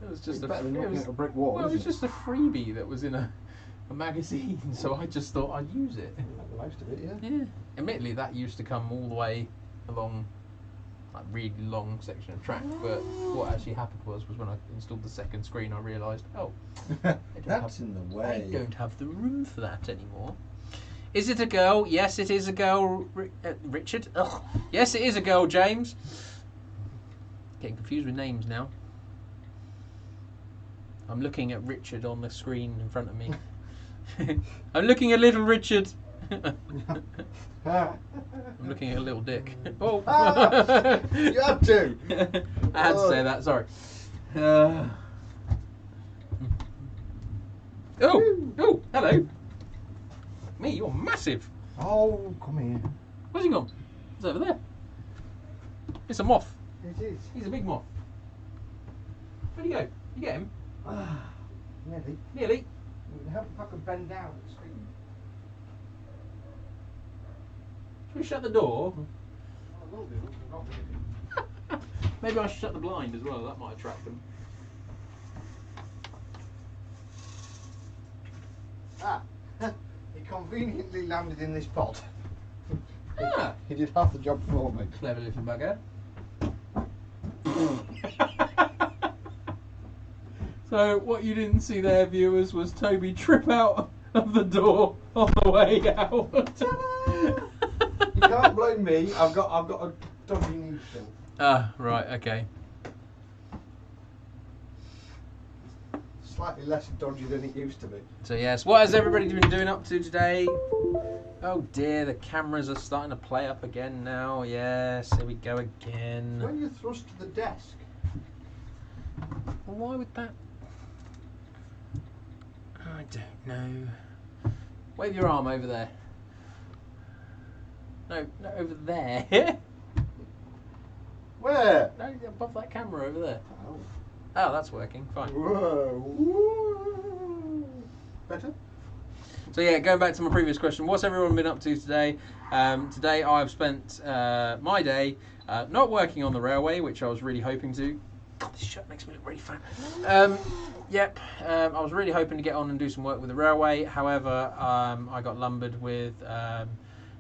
It was just It's better than looking at a brick wall, well, it was isn't it? just a freebie that was in a magazine, so I just thought I'd use it. Most of it, yeah. Yeah. Admittedly, that used to come all the way along like really long section of track, but what actually happened was when I installed the second screen, I realised, oh, That's in the way. I don't have the room for that anymore. Is it a girl? Yes, it is a girl. Richard? Ugh. Yes, it is a girl, James. Getting confused with names now. I'm looking at Richard on the screen in front of me. I'm looking at little Richard. I'm looking at a little dick. Oh. You had to. I had to say that, sorry. Oh, hello. Me, you're massive. Oh, come here. Where's he gone? It's over there. It's a moth. It is. He's a big moth. Where'd he go? You get him? Nearly. Nearly. Help if I could bend down and scream. Should we shut the door? I will do. Not really. Maybe I should shut the blind as well. That might attract them. Ah, he conveniently landed in this pot. Ah. He did half the job for me. Clever little bugger. So what you didn't see there, viewers, was Toby trip out of the door on the way out. You can't blame me. I've got a dodgy knee still. Ah, right, okay. Slightly less dodgy than it used to be. So yes, what has everybody been doing up to today? Oh dear, the cameras are starting to play up again now. Yes, here we go again. When you thrust to the desk. Why would that? I don't know. Wave your arm over there. No, over there. Where? No, above that camera over there. Oh. Oh, that's working. Fine. Whoa. Whoa. Better? So yeah, going back to my previous question, what's everyone been up to today? Today I've spent my day not working on the railway, which I was really hoping to. God, this shirt makes me look really fat. I was really hoping to get on and do some work with the railway. However, I got lumbered with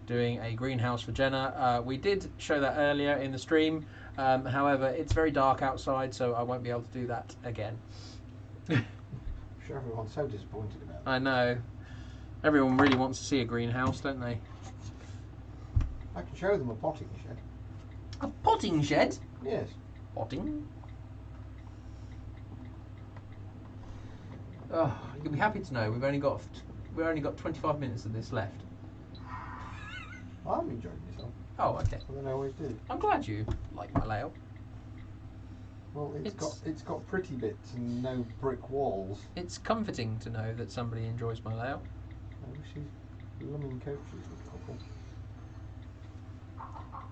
doing a greenhouse for Jenna. We did show that earlier in the stream. However, it's very dark outside, so I won't be able to do that again. I'm sure everyone's so disappointed about it. I know. Everyone really wants to see a greenhouse, don't they? I can show them a potting shed. A potting shed? Yes. Potting? Oh, you'll be happy to know we've only got 25 minutes of this left. I'm enjoying myself. Oh, okay. Well, then I always do. I'm glad you like my layout. Well, it's got pretty bits and no brick walls. It's comforting to know that somebody enjoys my layout. I wish these lumming coaches would couple.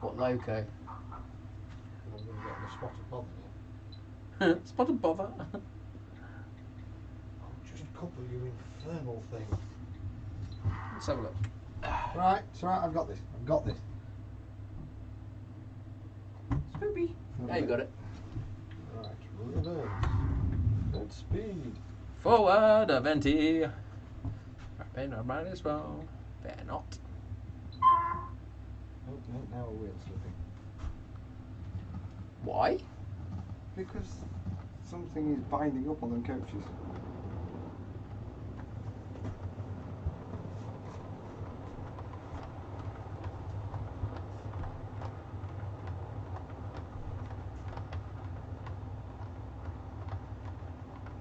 What loco? I'm going to get the spotted bother here. Spotted bother. Oh, just couple, you infernal thing. Let's have a look. Right, it's alright, I've got this. Spoopy. There you got it. Right, reverse. Good speed. Forward, Aventi. Might as well. They're not. Oh, no, now a wheel slipping. Why? Because something is binding up on them coaches.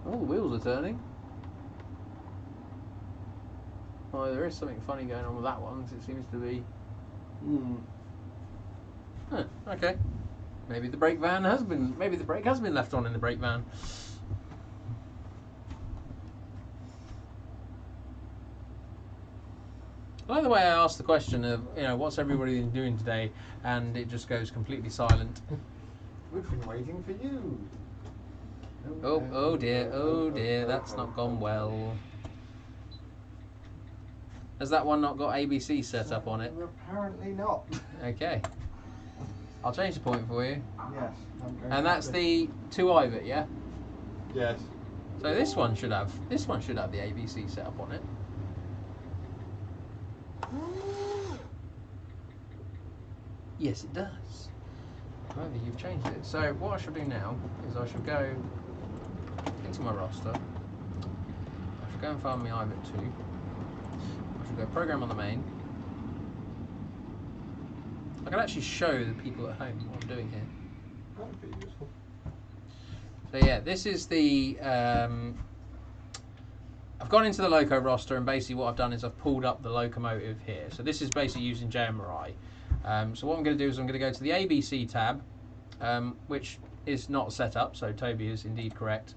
Oh, the wheels are turning. Oh, there is something funny going on with that one, because it seems to be... Huh, okay. Maybe the brake has been left on in the brake van. I like the way I asked the question of, what's everybody been doing today, and it just goes completely silent. We've been waiting for you. Oh dear, that's not gone well. Has that one not got ABC set up on it? Apparently not. Okay. I'll change the point for you. Yes. And that's the 2i, yeah? Yes. So this one should have the ABC set up on it. Yes, it does. However, you've changed it. So what I shall do now is I shall go into my roster. I shall go and find my IVET 2. We've got program on the main. I can actually show the people at home what I'm doing here. That would be useful. So yeah, this is the. I've gone into the loco roster, and basically what I've done is I've pulled up the locomotive here. So this is basically using JMRI. So what I'm going to do is I'm going to go to the ABC tab, which is not set up. So Toby is indeed correct.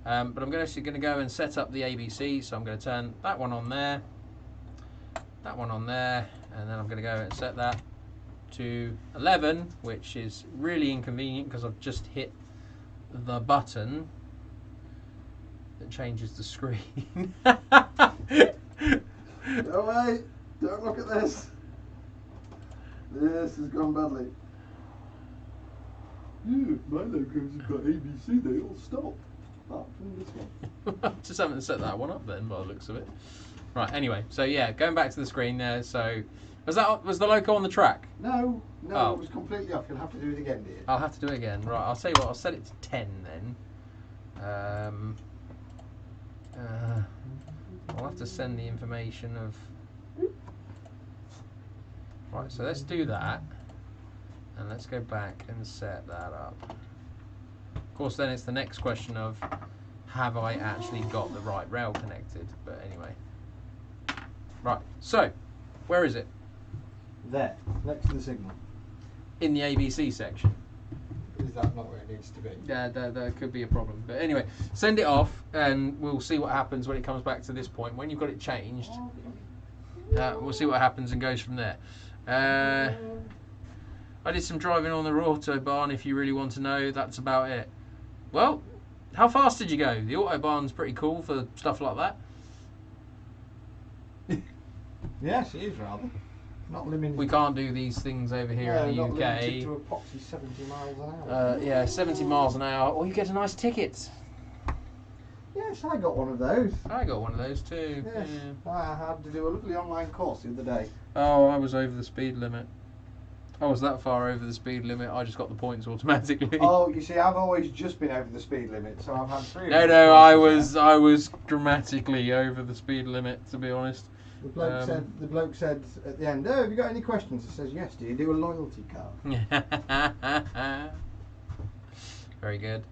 But I'm actually going to go and set up the ABC. So I'm going to turn that one on there, that one on there, and then I'm going to go and set that to 11, which is really inconvenient because I've just hit the button that changes the screen. No way! Don't look at this. This has gone badly. Yeah, my logos have got ABC. They all stop. Apart from this one. Just haven't set that one up then, by the looks of it. Right. Anyway, so yeah, going back to the screen there. So was the loco on the track? No, Oh. it was completely off. You'll have to do it again, dear. I'll have to do it again. Right. I'll tell you what. I'll set it to 10 then. I'll have to send the information of. Right. So let's do that, and let's go back and set that up. Of course, then it's the next question of, have I actually got the right rail connected? But anyway. Right. So, where is it? There, next to the signal. In the ABC section. Is that not where it needs to be? Yeah, there could be a problem. But anyway, send it off and we'll see what happens when it comes back to this point. When you've got it changed, we'll see what happens and goes from there. I did some driving on the Autobahn, if you really want to know. That's about it. Well, how fast did you go? The Autobahn's pretty cool for stuff like that. Yes, it is rather. Not limited. We can't do these things over here in the not UK. limited to a poxy 70 miles an hour. Yeah, 70 miles an hour, or you get a nice ticket. Yes, I got one of those. I got one of those too. Yes, Yeah. I had to do a lovely online course the other day. Oh, I was over the speed limit. I was that far over the speed limit, I just got the points automatically. Oh, you see, I've always just been over the speed limit, so I've had 3 of No, those courses I was dramatically over the speed limit, to be honest. now. The bloke said at the end, "Oh, have you got any questions?" I says, "Yes. Do you do a loyalty card?" Very good.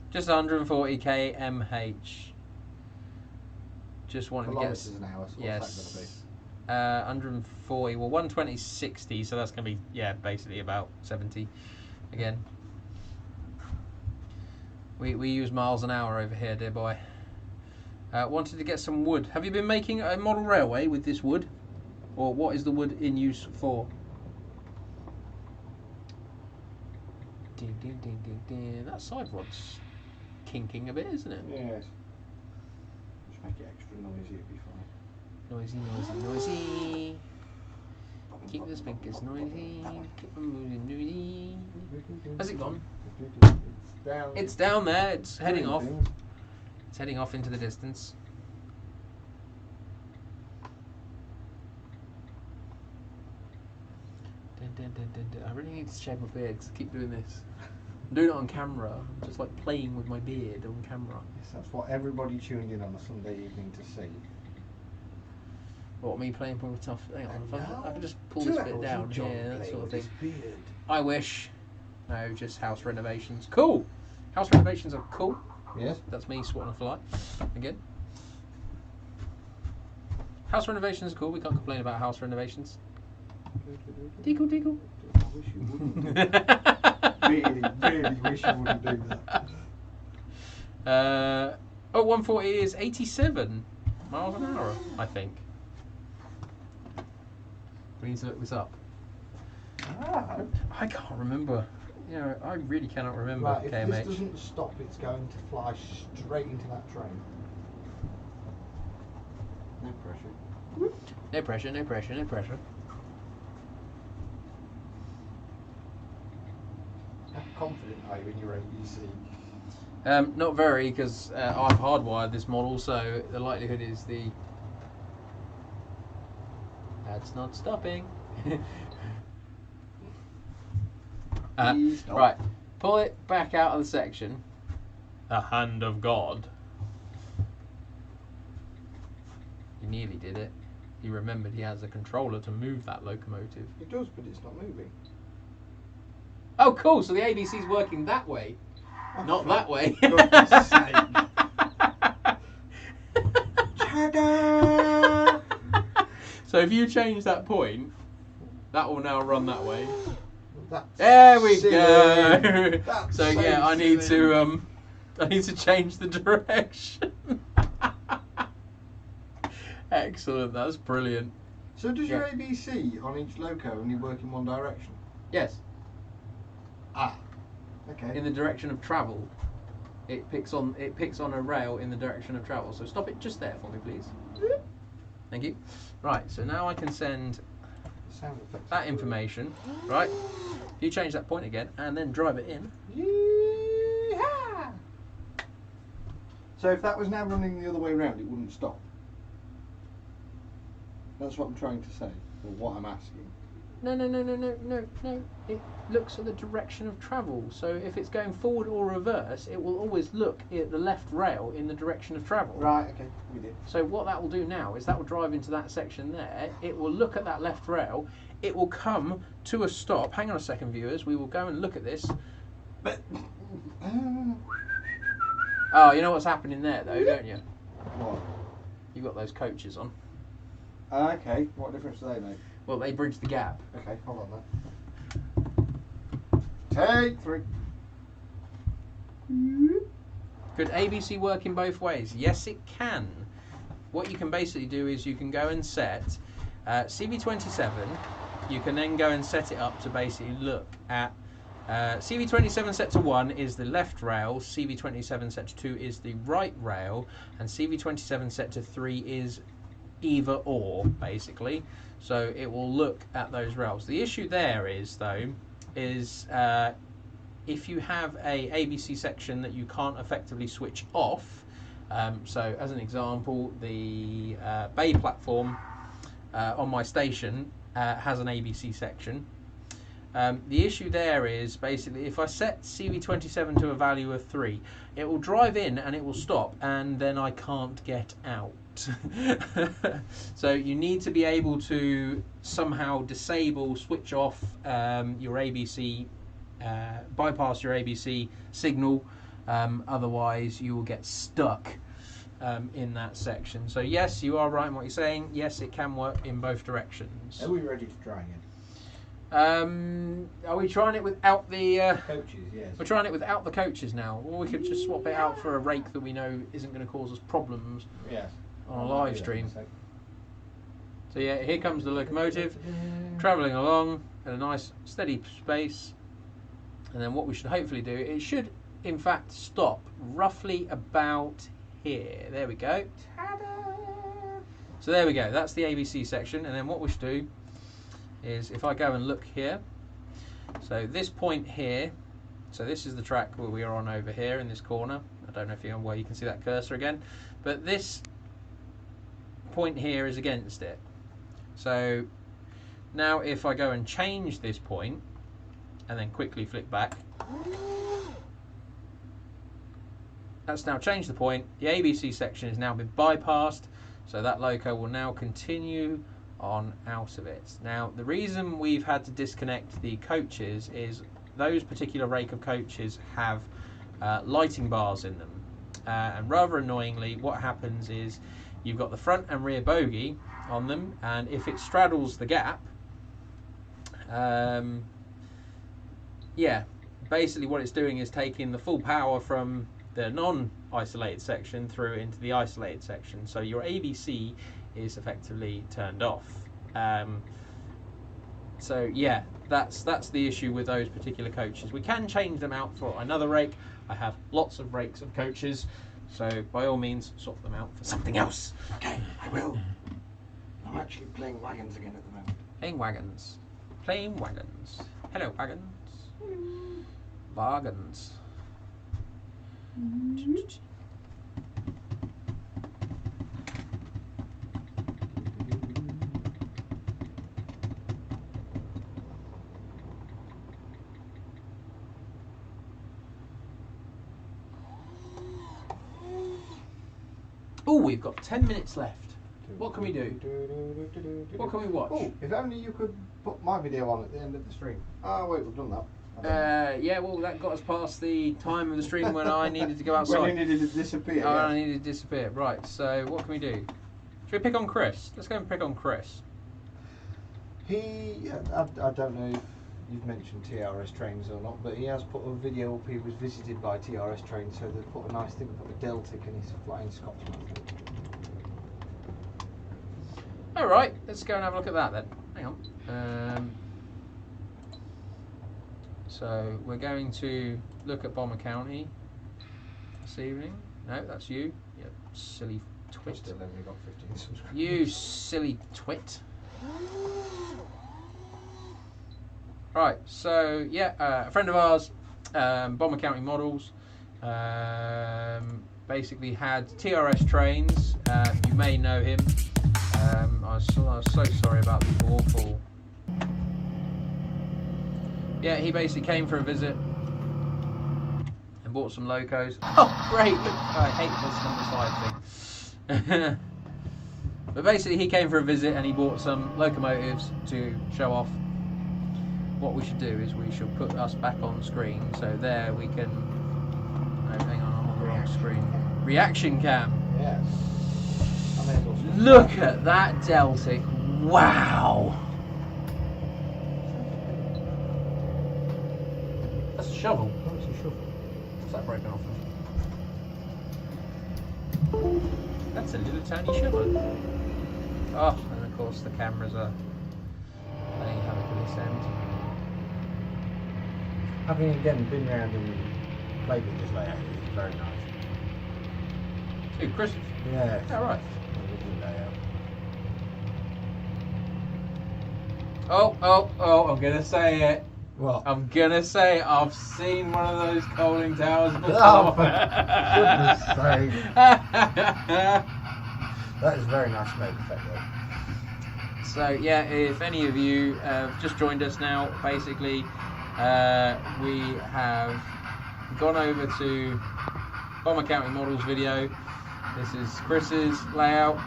Just 140k mh. Just wanted to Kilometres get. an hour. So Yes. What's that going to be? 140. Well, 120 60, so that's going to be basically about 70 again. We use miles an hour over here, dear boy. Wanted to get some wood. Have you been making a model railway with this wood? Or what is the wood in use for? Ding, ding, ding, ding, ding. That side rod's kinking a bit, isn't it? Yes. Just make it extra noisy, it'll be fine. Noisy, noisy, noisy. Keep the speakers noisy. Keep them moving noisy. Has it gone? Down. It's down there. It's heading Doing off. things. It's heading off into the distance. Dun, dun, dun, dun, dun. I really need to shave my beard because I keep doing this. I'm doing it on camera. I'm just like playing with my beard on camera. Yes, that's what everybody tuned in on a Sunday evening to see. What, me playing with tough? Hang on, if I can just pull 2 this bit hours down of John here, that playing sort of with thing. his beard. I wish. No, just house renovations. Cool. House renovations are cool. Yes. That's me swatting a fly again. House renovations are cool. We can't complain about house renovations. Tickle, tickle. I wish you wouldn't. really wish you wouldn't do that. 140 is 87 miles an hour, I think. We need to look this up. Ah. I can't remember. You know, I really cannot remember Right, if KMH. this doesn't stop, it's going to fly straight into that train. No pressure. No pressure, no pressure, no pressure. How confident are you in your ABC? Not very, because I've hardwired this model, so the likelihood is that's not stopping. Please stop. Right, pull it back out of the section. The hand of God. You nearly did it. He remembered he has a controller to move that locomotive. It does, but it's not moving. Oh, cool. So the ABC's working that way, not that way. Goodness sake. Ta-da! So if you change that point, that will now run that way. That's There we silly. go. That's So so yeah, I need silly. to change the direction. Excellent. That's brilliant. So does your Yeah. ABC on each loco only work in one direction? Yes. Ah. Okay. In the direction of travel. It picks on a rail in the direction of travel. So stop it just there for me, please. Thank you. Right, so now I can send Sound effects. that information. Right. If you change that point again and then drive it in. Yee-haw! So if that was now running the other way around, it wouldn't stop. That's what I'm trying to say, or what I'm asking. No. It looks at the direction of travel. So if it's going forward or reverse, it will always look at the left rail in the direction of travel. Right, okay, we did. So what that will do now is that will drive into that section there. It will look at that left rail. It will come to a stop. Hang on a second, viewers. We will go and look at this. But. Oh, you know what's happening there, though, don't you? What? You've got those coaches on. Okay, what difference do they make? Well, they bridge the gap. Okay, hold on then. Take 3. Could ABC work in both ways? Yes, it can. What you can basically do is you can go and set CV27. You can then go and set it up to basically look at CV27 set to 1 is the left rail, CV27 set to 2 is the right rail, and CV27 set to 3 is either or, basically. So it will look at those rails. The issue there is, though, is if you have a ABC section that you can't effectively switch off. So as an example, the bay platform on my station has an ABC section. The issue there is basically if I set CV27 to a value of 3, it will drive in and it will stop, and then I can't get out. So you need to be able to somehow disable, switch off your ABC, bypass your ABC signal, otherwise you will get stuck in that section. So yes, you are right in what you're saying. Yes, it can work in both directions. Are we ready to try again? Are we trying it without the Coaches, yes. we're trying it without the coaches now, or we could just swap it out for a rake that we know isn't going to cause us problems Yes. on a live stream. So yeah, here comes the locomotive travelling along at a nice steady pace, and then what we should hopefully do, it should in fact stop roughly about here. There we go. Ta-da! So there we go, that's the ABC section, and then what we should do is if I go and look here, so this point here, so this is the track where we are on over here in this corner. I don't know if you're where you can see that cursor again, but this point here is against it. So now if I go and change this point and then quickly flick back, that's now changed the point. The ABC section has now been bypassed, so that loco will now continue on out of it. Now the reason we've had to disconnect the coaches is those particular rake of coaches have lighting bars in them, and rather annoyingly what happens is you've got the front and rear bogie on them, and if it straddles the gap, yeah, basically what it's doing is taking the full power from the non-isolated section through into the isolated section, so your ABC is effectively turned off. So yeah, that's the issue with those particular coaches. We can change them out for another rake. I have lots of rakes of coaches, so by all means swap them out for something else. Okay, I will. I'm actually playing wagons again at the moment. Playing wagons. Playing wagons. Hello, wagons. Wagons. Oh, we've got 10 minutes left. What can we do? What can we watch? Oh, if only you could put my video on at the end of the stream. Oh wait, we've done that. Yeah, well, that got us past the time of the stream when I needed to go outside. When you needed to disappear. Oh, yes. I needed to disappear. Right, so what can we do? Should we pick on Chris? Let's go and pick on Chris. I don't know if you've mentioned TRS trains or not, but he has put a video up. He was visited by TRS trains, so they put a nice thing up a Deltic and he's flying Scotsman. Alright, let's go and have a look at that then. Hang on. So we're going to look at Bomber County this evening. No, that's you. Yep, silly twit. Still only got 15 subscribers. You silly twit. Right, so yeah, a friend of ours, Bomber County Models, basically had TRS trains. You may know him. I was so sorry about the awful. Yeah, he basically came for a visit and bought some locos. Oh, great! Look, I hate this number 5 thing. But basically, he came for a visit and he bought some locomotives to show off. What we should do is we should put us back on screen, so there we can. No, hang on, I'm on the wrong screen. Reaction cam. Yes. Look at that Deltic! Wow. That's a shovel. Oh, it's a shovel. What's that broken off of? That's a little tiny shovel. Oh, and of course the cameras are playing havoc at this end. Having again been round and played with this layout, it's very nice. Who, Chris? Yeah. Yeah, right. Lovely layout. Oh, I'm gonna say it. What? I'm gonna say I've seen one of those coaling towers before. Oh, for goodness sake. That is a very nice smoke effect though. So yeah, if any of you have just joined us now, basically we have gone over to Bomber County Models video. This is Chris's layout,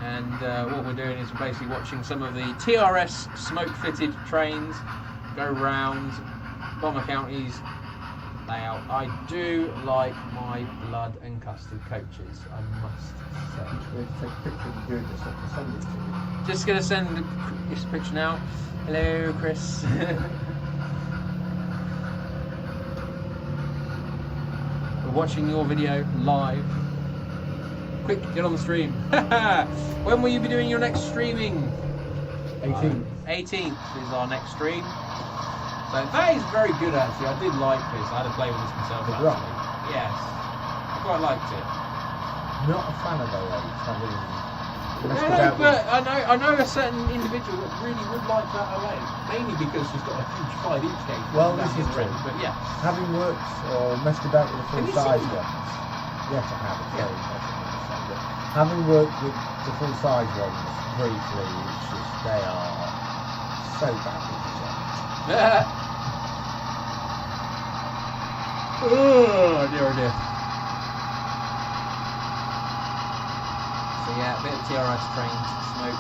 and what we're doing is we're basically watching some of the TRS smoke-fitted trains go round Bomber County's layout. I do like my blood and custard coaches, I must say. We'll take a picture of you doing this and send it to you. Just going to send this picture now. Hello, Chris. We're watching your video live. Quick, get on the stream. When will you be doing your next streaming? 18th. 18th is our next stream. So that is very good actually. I did like this. I had to play with this myself. The Actually. rock? Yes. I quite liked it. Not a fan of those. I mean, No, but I know a certain individual that really would like that away. Mainly because she's got a huge 5-inch gauge. Well, That this is true. But yeah. having worked or messed about with the Have full you size seen ones. Yes, I have. It's Yeah. very impressive. But having worked with the full size ones briefly, it's just they are so badly designed. Oh dear, oh dear. So yeah, a bit of TRS trains smoke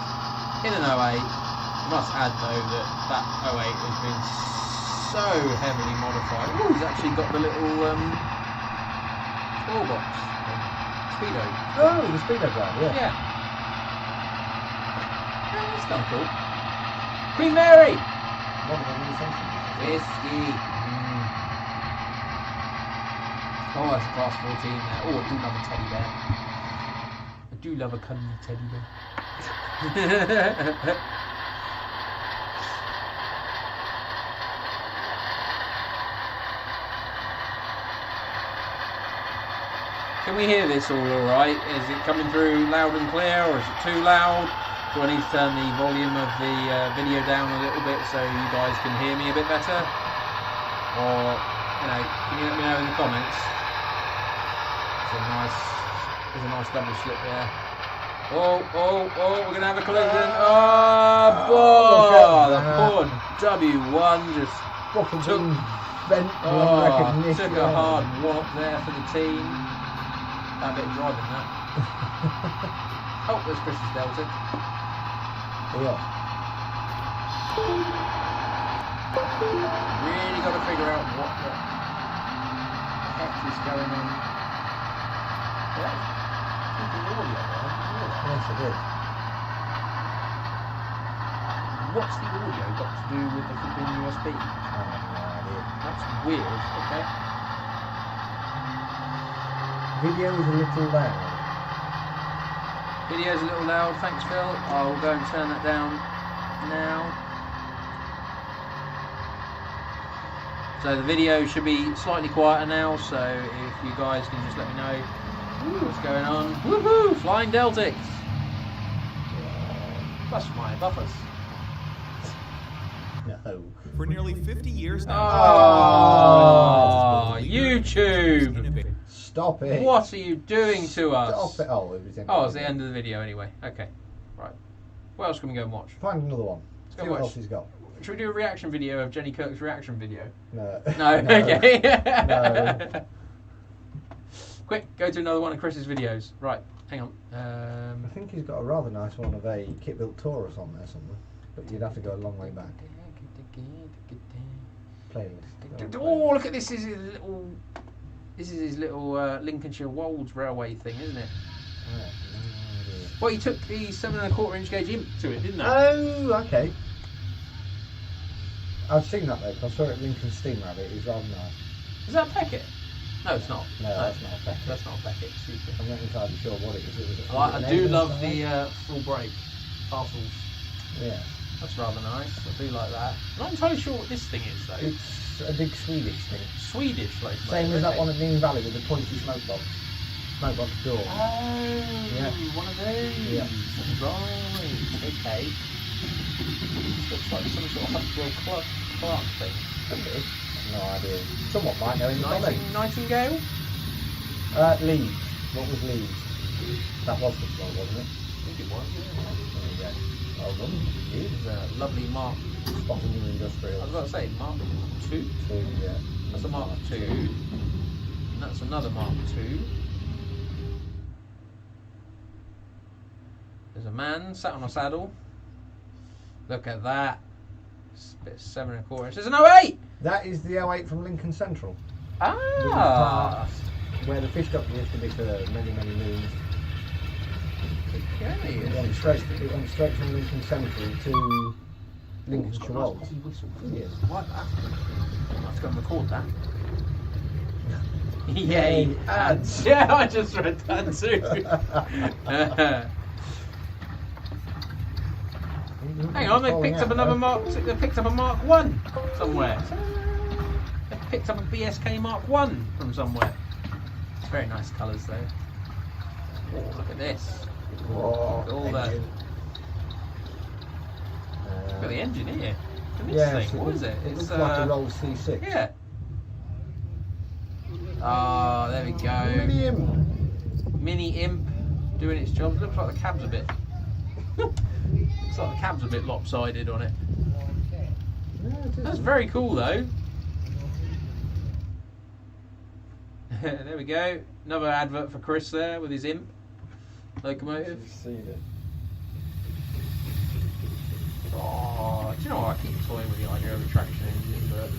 in an 08. I must add though that 08 has been so heavily modified. Oh, he's actually got the little toolbox speedo. Oh, the speedo drive, yeah. Yeah. Yeah, that's kind of cool. Queen Mary. One of them in the century. Whiskey. Oh, that's a class 14 there. Oh, I do love a teddy bear. I do love a cuddly teddy bear. Can we hear this all alright? Is it coming through loud and clear, or is it too loud? Do I need to turn the volume of the video down a little bit so you guys can hear me a bit better? Or, you know, can you let me know in the comments? There's a nice double slip there. Oh, we're going to have a collision. Oh, the poor W1 just took a hard wallop there for the team. That bit driving that. Oh, there's Chris's Delta. Yeah. Really got to figure out what the heck is going on. Yeah. Yes, it is. What's the audio got to do with the flipping USB? I have no idea. That's weird, okay. Video is a little loud. Video's a little loud, thanks Phil. I'll go and turn that down now. So the video should be slightly quieter now, so if you guys can just let me know what's going on. Woohoo! Flying Deltics! Plus my buffers. No. For nearly 50 years now. Oh, YouTube! Stop it. What are you doing to us? Stop it. Oh, it was Oh, it's the end of the video anyway. Okay, right. What else can we go and watch? Find another one. go See what watch. else he's got. Should we do a reaction video of Jenny Kirk's reaction video? No. No, okay. No. Quick, go to another one of Chris's videos. Right, hang on. I think he's got a rather nice one of a kit-built Taurus on there somewhere. But you'd have to go a long way back. Playlist. Oh, look at this! This is his little Lincolnshire Wolds railway thing, isn't it? Well, he took the 7 1/4 inch gauge imp to it, didn't they? Oh, okay. I've seen that though, 'cause I saw it at Lincoln Steam Rabbit. It's rather nice. Is that a Beckett? No, it's not. No, that's not a Beckett. That's not a Beckett. Excuse me. I'm not entirely sure what it is. I do love the full brake parcels. Yeah. That's rather nice. I do like that. I'm not entirely sure what this thing is though. It's a big Swedish thing. Swedish locomotive. Same as that okay. one at Dean Valley with the pointy smoke box. Smoke box door. Oh, Yeah. one of those. Yeah. Right. Okay. Looks like some sort of Huxwell Clark thing. Okay. No idea. Someone might know in the comments. Nightingale? Leeds. What was Leeds? That was the one, wasn't it? I think it was, yeah. There you go. Well done. It was a lovely Mark. Spotting new industrial. I was about to say Mark 2. Yeah. That's a Mark 2. And that's another Mark 2. There's a man sat on a saddle. Look at that. It's a bit 7 1/4 inches. There's an 08! That is the 08 from Lincoln Central. Ah! Where the fish doctor used to be for many, many moons. Okay. It went straight from Lincoln Central to Lincolnshire Wolds. Nice whistle. Yes. Like that. I'll have to go and record that. Yay, Yay, ads. Yeah, I just read that too. Hang on, they picked up another Mark. They picked up a Mark 1 somewhere. They picked up a BSK Mark 1 from somewhere. It's very nice colours though. Oh, look at this. Whoa, All that. Look at the engine here. Look at this Yes, thing. What is it? It looks like a Rolls C6. Yeah. Ah, there we go. Mini imp. Mini imp doing its job. Looks like the cab's a bit. Looks like the cab's a bit lopsided on it. Yeah, it is. That's very cool though. There we go. Another advert for Chris there with his imp locomotive. Seen it. Oh, do you know what? I keep toying with the idea of a traction engine, but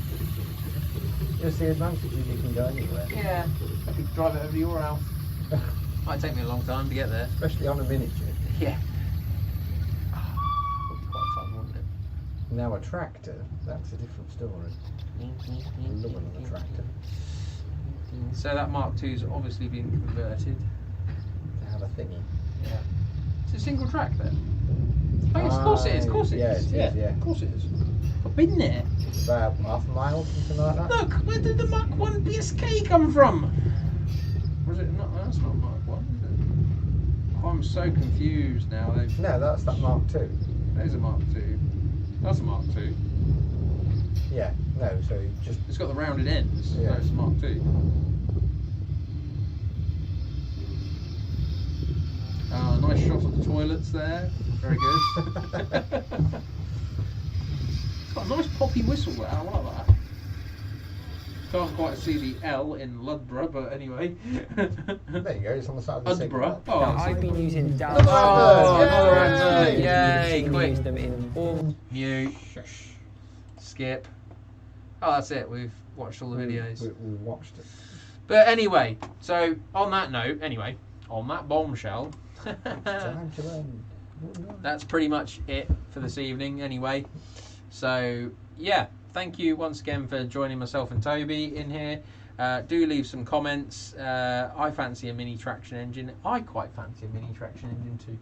Just the advantage is you can go anywhere. yeah, I could drive it over your house. Might take me a long time to get there. Especially on a miniature. Yeah. Would be quite fun, wouldn't it? Now a tractor, that's a different story. I love another tractor. So that Mark II's obviously been converted. To have a thingy. Yeah. It's a single track then. Oh, yes, of course it is. Of course it Yeah, is. it is, yeah. Of course it is. I've been there. It's about half a mile, something like that. Look, where did the Mark 1 BSK come from? Was it not? That's not Mark 1, is it? Oh, I'm so confused now. No, that's that Mark II. There's a Mark 2. That's a Mark 2. Yeah, no, so you just... It's got the rounded ends. Yeah. No, it's Mark 2. Nice shot of the toilets there. Very good. It's got a nice poppy whistle there. I like that. Can't quite see the L in Ludborough, but anyway. There you go, it's on the side of the Ludborough. signal. Oh, I've been using down. Oh, another Yay! advert. Yay, quick. Use them in warm. Mute. Skip. Oh, that's it. We've watched all the videos. We watched it. But anyway, so on that note, on that bombshell, Time to end. that's pretty much it for this evening anyway. So, yeah, thank you once again for joining myself and Toby in here. Do leave some comments. I fancy a mini traction engine. I quite fancy a mini traction engine too.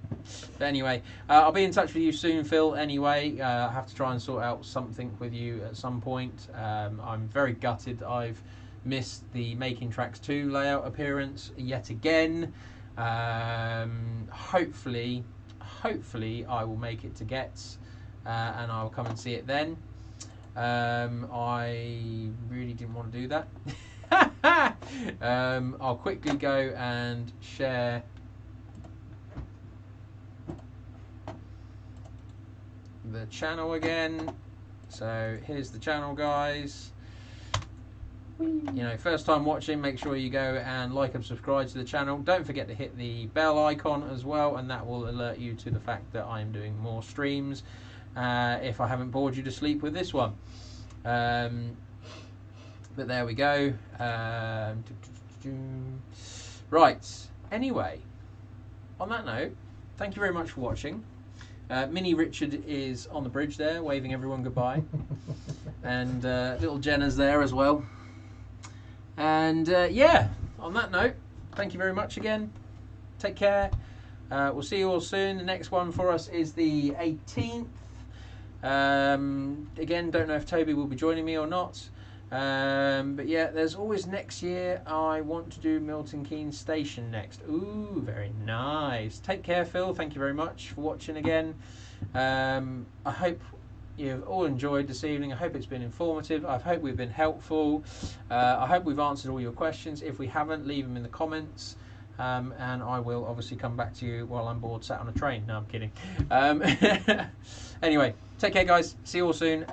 But anyway, I'll be in touch with you soon, Phil. Anyway, I have to try and sort out something with you at some point. I'm very gutted I've missed the Making Tracks 2 layout appearance yet again. Hopefully I will make it to Getz and I'll come and see it then. I really didn't want to do that. I'll quickly go and share the channel again. So here's the channel, guys. You know, first time watching, make sure you go and like and subscribe to the channel. Don't forget to hit the bell icon as well, and that will alert you to the fact that I am doing more streams if I haven't bored you to sleep with this one. But there we go. Right, anyway, on that note, thank you very much for watching. Mini Richard is on the bridge there, waving everyone goodbye. And little Jenna's there as well. And yeah, on that note, thank you very much again. Take care. We'll see you all soon. The next one for us is the 18th. Again, don't know if Toby will be joining me or not. But yeah, there's always next year. I want to do Milton Keynes Station next. Ooh, very nice. Take care, Phil. Thank you very much for watching again. I hope you've all enjoyed this evening. I hope it's been informative. I hope we've been helpful. I hope we've answered all your questions. If we haven't, leave them in the comments. And I will obviously come back to you while I'm bored sat on a train. No, I'm kidding. Anyway, take care, guys. See you all soon.